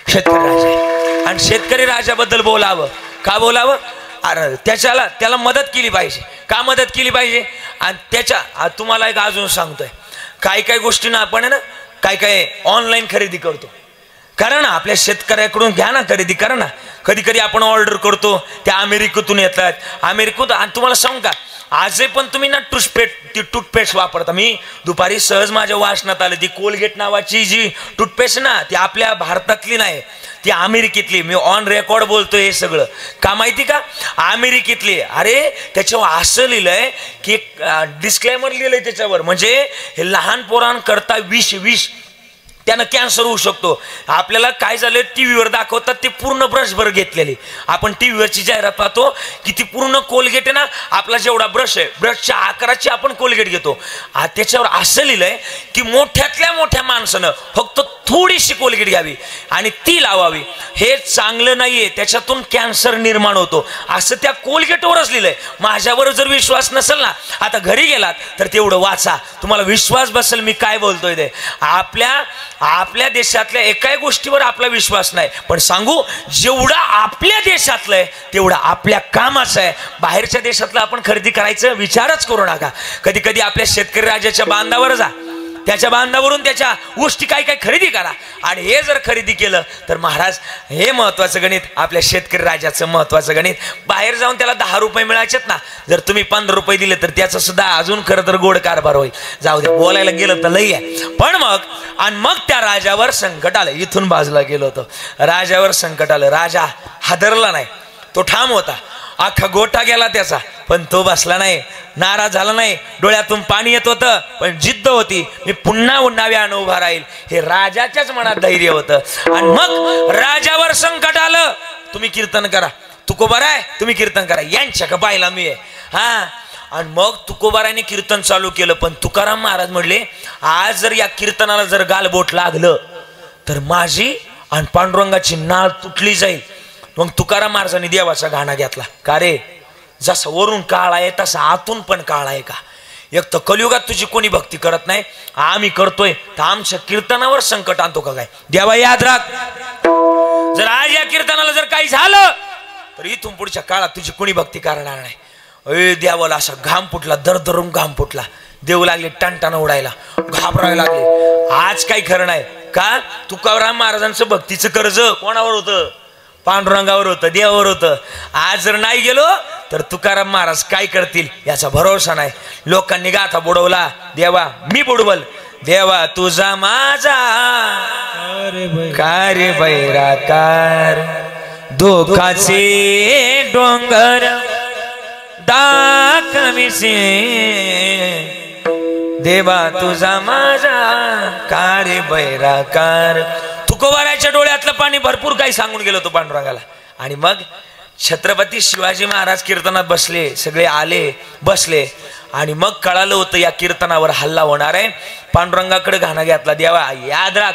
शेतकरी राजा आहे. आणि शेतकरी राजाबद्दल बोलावं. का बोलावं? अरे त्याला मदत केली पाहिजे. का मदत केली पाहिजे? आणि त्याच्या तुम्हाला एक अजून सांगतोय, काही काही गोष्टींना आपण आहे ना काय काय ऑनलाईन खरेदी करतो. करा ना, आपल्या शेतकऱ्याकडून घ्या ना, खरेदी करा ना. कधी कधी आपण ऑर्डर करतो, त्या अमेरिकेतून येतात. अमेरिकेतून आणि तुम्हाला सांगू का, आजही पण तुम्ही ना टूथपेस्ट वापरता. मी दुपारी सहज माझ्या वाचनात आलं, ती कोलगेट नावाची जी टूथपेस्ट ना, ती आपल्या भारतातली नाही, ती अमेरिकेतली. मी ऑन रेकॉर्ड बोलतोय हे सगळं. का माहिती का, अमेरिकेतली. अरे त्याच्यावर असं लिहिलंय की डिस्क्लेमर लिहिलंय त्याच्यावर, म्हणजे हे लहान पोरांकरता विष त्यानं कॅन्सर होऊ शकतो. आपल्याला काय झालं, टीव्हीवर दाखवतात ते पूर्ण ब्रशभर घेतलेली. आपण टीव्हीवरची जाहिरात पाहतो की ती पूर्ण कोलगेट आहे ना, आपला जेवढा ब्रश आहे, ब्रशच्या आकाराची आपण कोलगेट घेतो. त्याच्यावर असं लिहिलंय की मोठ्यातल्या मोठ्या माणसानं फक्त थोडीशी कोलगेट घ्यावी आणि ती लावावी. हे चांगलं नाहीये, त्याच्यातून कॅन्सर निर्माण होतो, असं त्या कोलगेटवरच लिहिलंय. माझ्यावर जर विश्वास नसेल ना, आता घरी गेलात तर तेवढं वाचा, तुम्हाला विश्वास बसेल मी काय बोलतोय ते. आपल्या देशातल्या एकाही गोष्टीवर आपला विश्वास नाही, पण सांगू, जेवढा आपल्या देशातलं आहे तेवढा आपल्या कामाचं आहे. बाहेरच्या देशातलं आपण खरेदी करायचं विचारच करू नका. कधी कधी आपल्या शेतकरी राजाच्या बांधावर जा, त्याच्या बांधावरून त्याच्या गोष्टी काय काय खरेदी करा. आणि हे जर खरेदी केलं तर महाराज, हे महत्वाचं गणित, आपल्या शेतकरी राजाचं महत्वाचं गणित. बाहेर जाऊन त्याला 10 रुपये मिळायचेत ना, जर तुम्ही 15 रुपये दिले तर त्याचं सुद्धा अजून खरं तर गोड कारभार होईल. जाऊ दे, बोलायला गेलं तर लई आहे. पण मग त्या राजावर संकट आलं. इथून बाजूला गेलो होतो, राजावर संकट आलं. राजा हादरला नाही, तो ठाम होता. अख्खा गोटा गेला त्याचा, पण तो बसला नाही, नाराज झाला नाही. डोळ्यातून पाणी येत होतं, पण जिद्द होती, मी पुन्हा नव्यानं उभा राहील. हे राजाच्याच मनात धैर्य होतं. आणि मग राजावर संकट आलं. तुम्ही कीर्तन करा, तुकोबार आहे, तुम्ही कीर्तन करा, यांच्या का पाहिला मी आहे. हा, आणि मग तुकोबाराने कीर्तन चालू केलं. पण तुकाराम महाराज म्हणले, आज जर या कीर्तनाला जर गालबोट लागलं तर माझी आणि पांडुरंगाची नाळ तुटली जाईल. मग तुकाराम महाराजांनी देवाचा गाणा घेतला. का रे, जसं वरून काळ आहे तसं आतून पण काळ आहे का. एक तर कलियुगात तुझी कोणी भक्ती करत नाही, आम्ही करतोय, तर आमच्या कीर्तनावर संकट आणतो का काय. देवा याद राख, जर आज या कीर्तनाला जर काही झालं तर इथून पुढच्या काळात तुझी कोणी भक्ती करणार नाही. देवाला असा घाम फुटला, दरदरून घाम फुटला. देव लागले टणटण उडायला, घाबरायला लागले. आज काही खरं नाही का. तुकाराम महाराजांचं भक्तीचं कर्ज कोणावर होतं, पांडुरंगावर होतं, देवावर होतं. आज जर नाही गेलो तर तुकाराम महाराज काय करतील याचा भरोसा नाही. लोकांनी गाथा बुडवला, देवा मी बुडवल, देवा तुझा माझा कार्य बैराकार, दुःखाचे डोंगर दाखविसे, देवा तुझा माझा कार्य बैराकार. तुकोबाराच्या डोळ्यातलं पाणी भरपूर काही सांगून गेलो तो पांडुरंगाला. आणि मग छत्रपती शिवाजी महाराज कीर्तनात बसले, सगळे आले बसले. आणि मग कळालं होतं या कीर्तनावर हल्ला होणार आहे. पांडुरंगाकडे घाणा घातला, देवा याद राख,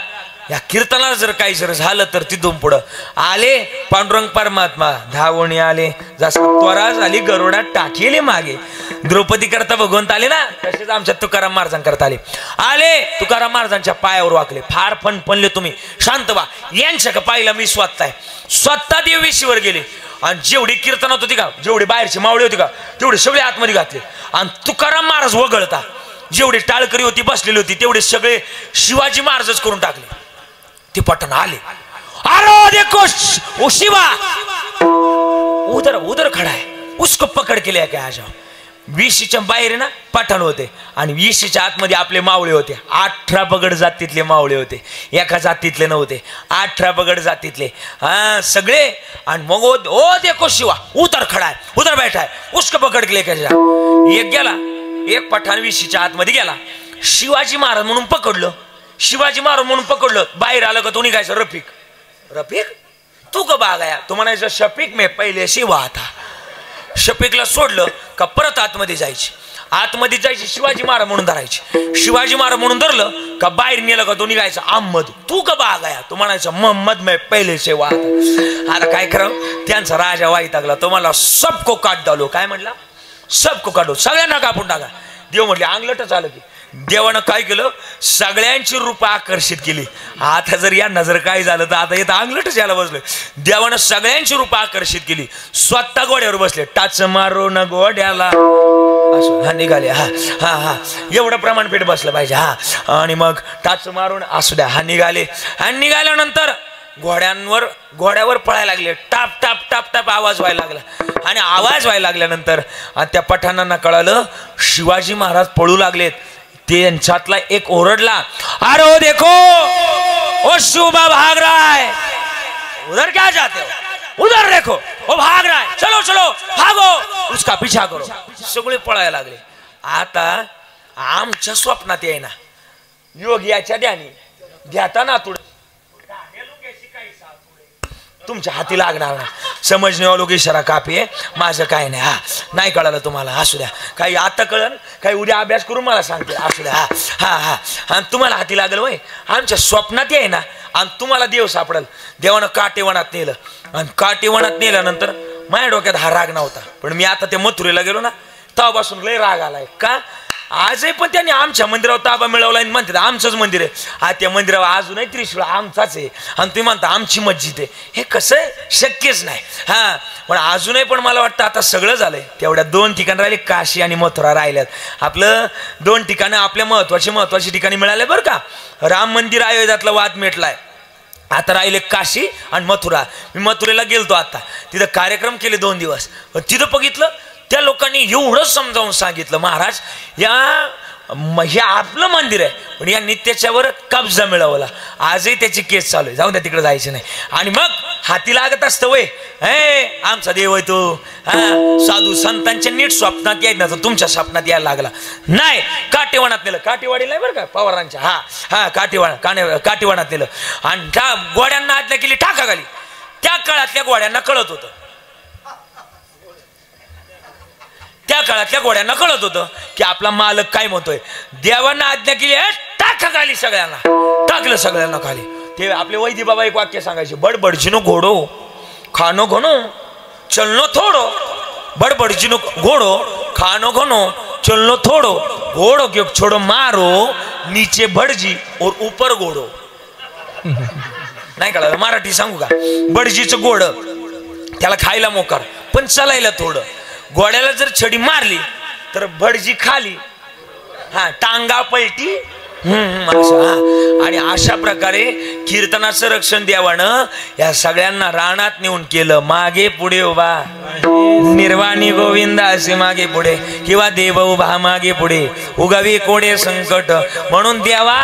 या कीर्तनाला जर काही जर झालं तर तिथून पुढं आले पांडुरंग परमात्मा धावणी आले. जसा त्वरा झाली गरुडात टाकेले मागे, द्रौपदी करता भगवंत आले ना, तसेच आमच्या तुकाराम महाराजांकरता आले. तुकाराम महाराजांच्या पायावर वाकले, फार फणफणले, तुम्ही शांत व्हा, यांच्या का पाहिला मी स्वतः देववेशीवर गेले. आणि जेवढी कीर्तनात होती का, जेवढी बाहेरची मावळी होती का, तेवढे सगळे आतमध्ये घातले. आणि तुकाराम महाराज वगळता जेवढी टाळकरी होती बसलेली होती तेवढे सगळे शिवाजी महाराजच करून टाकले. ते पटन आले, अरे देखो वो शिवा उधर खड़ा है, उसको पकड़ के ले क्या आ जाओ. विशीच्या बाहेर ना पठाण होते आणि विशीच्या आतमध्ये आपले मावळे होते. 18 बगड जातीतले मावळे होते, एका जातीतले नव्हते, 18 बगड जातीतले सगळे. आणि मग ओ देखो शिवा उधर खड़ा है, उधर बैठा है, उसको पकड़ के लेके जा. एक गेला, एक पठाण विशीच्या आतमध्ये गेला, शिवाजी महाराज म्हणून पकडलं. शिवाजी महाराज म्हणून पकडलं, बाहेर आलं का तो निघायचं रफिक तू का बागाया, तो म्हणायचं शफिक मे पहिले शिवा आता. शफिकला सोडलं का परत आतमध्ये जायची, शिवाजी महाराज म्हणून धरायची. शिवाजी महाराज म्हणून धरलं का बाहेर नेलं का तो निघायचा अहमद, तू का बागाया, तो म्हणायचं मोहम्मद मे पहिले शिवा. आता काय करा, त्यांचा राजा वैतागला, तो मला सबको काट डालो. काय म्हणला, सबको काढो, सगळ्यांना कापून टाका. देव म्हटले अंगलटच आलं की. देवानं काय केलं, सगळ्यांची रूप आकर्षित केली. आता जर या नजर काय झालं तर आता येतं अंगलटच यायला बसले. देवानं सगळ्यांची रूप आकर्षित केली, स्वतः घोड्यावर बसले. टाच मारो न घोड्याला, हा निघाले, हा एवढं प्रमाणपेठ बसलं पाहिजे. हा आणि मग टाच मारून असू द्या, हा निघाले. आणि निघाल्यानंतर घोड्यावर पळायला लागले. टाप टाप टाप टाप आवाज व्हायला लागला. आणि आवाज व्हायला लागल्यानंतर त्या पठाणांना कळालं शिवाजी महाराज पळू लागलेत. त्यांच्यातला एक ओरडला, अरे ओ देखो ओ शिवबा भाग रहा है, उधर क्या जाते हो, उधर देखो वो भाग रहा है, चलो चलो भागो, उसका पीछा करो. सगळे पळायला लागले. आता आमच्या स्वप्नात येईना योग्याच्या ध्यानी घ्याता ना तुड तुमच्या हाती लागणार ना. समजणे लोक इशारा कापी आहे माझं काय नाही. हा नाही कळालं तुम्हाला असू द्या, काही आता कळन काही उद्या अभ्यास करून मला सांगते असू द्या. हा हा हा आणि तुम्हाला हाती लागल वय आमच्या स्वप्नात आहे ना. आणि तुम्हाला देव सापडल. देवानं काटेवनात नेलं आणि काटेवनात नेल्यानंतर माझ्या डोक्यात हा राग नव्हता. पण मी आता त्या मथुरेला गेलो ना तेव्हापासून लय राग आलाय. का आजही पण त्यांनी आमच्या मंदिरावर ताबा मिळवला आणि म्हणतात आमचंच मंदिर आहे. हा त्या मंदिरावर अजूनही त्रिशूळ आमचाच आहे आणि तुम्ही म्हणता आमची मस्जिद आहे. हे कसं आहे शक्यच नाही. हा पण अजूनही पण मला वाटतं आता सगळं झालंय. तेवढ्या 2 ठिकाण राहिले काशी आणि मथुरा राहिल्यात. आपलं 2 ठिकाणं आपल्या महत्वाची ठिकाणी मिळाले बरं का. राम मंदिर अयोध्यातला वाद मिटलाय. आता राहिले काशी आणि मथुरा. मी मथुरेला गेलतो आता. तिथं कार्यक्रम केले 2 दिवस. तिथं बघितलं त्या लोकांनी एवढं समजावून सांगितलं महाराज हे आपलं मंदिर आहे पण यांनी त्याच्यावर कब्जा मिळवला. आजही त्याची केस चालू आहे. जाऊन द्या तिकडे जायचं नाही. आणि मग हाती लागत असतं वय हे आमचा देव आहे तो. हा साधू संतांच्या नीट स्वप्नात यायचं ना तर तुमच्या स्वप्नात यायला लागला नाही. काटेवानात नेलं. काटेवाडीला आहे बरं का पवारांच्या. हा हा काटेवानात नेलं आणि त्या गोड्यांना आज्ञा केली टाका घाली. त्या काळातल्या गोड्यांना कळत होतं. त्या काळातल्या घोड्यांना कळत होतं की आपला मालक काय म्हणतोय. देवांना आज्ञा केली टाका खाली सगळ्यांना. टाकलं सगळ्यांना खाली. ते आपले वैदी बाबा एक वाक्य सांगायचे, बडबडजीनो घोडो खानो घनो चलनो थोडो. बडबडजीनो घोडो खानो घनो चलनो थोडो. घोड़ो क्यों छोड़ो मारो नीचे भटजी और ऊपर घोडो. नाही कळलं मराठी सांगू का. भटजीचं घोड त्याला खायला मोकार पण चालायला थोडं. घोड्याला जर छडी मारली तर भटजी खाली. हा टांगा पलटी. आणि अशा प्रकारे कीर्तनाचं रक्षण देवानं या सगळ्यांना रानात नेऊन केलं. मागे पुढे उभा निर्वाणी गोविंद असे मागे पुढे किंवा देव उभा मागे पुढे उगावी कोडे संकट म्हणून देवा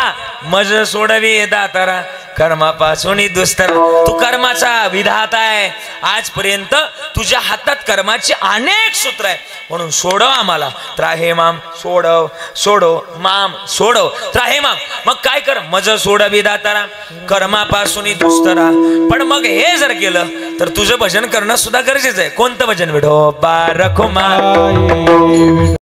मज सोडवे दातारा कर्मापासून दुस्तर. तू कर्माचा विधाता आहे. आजपर्यंत तुझ्या हातात कर्माची अनेक सूत्र आहे म्हणून सोडव आम्हाला. त्राहे माम सोडव सोडव माम सोडव त्राहे माम. मग काय कर मज सोडवी दातारा कर्मापासून दुस्तरा. पण मग हे जर केलं तर तुझं भजन करणं सुद्धा गरजेचं आहे. कोणतं भजन विठोबा रखुमा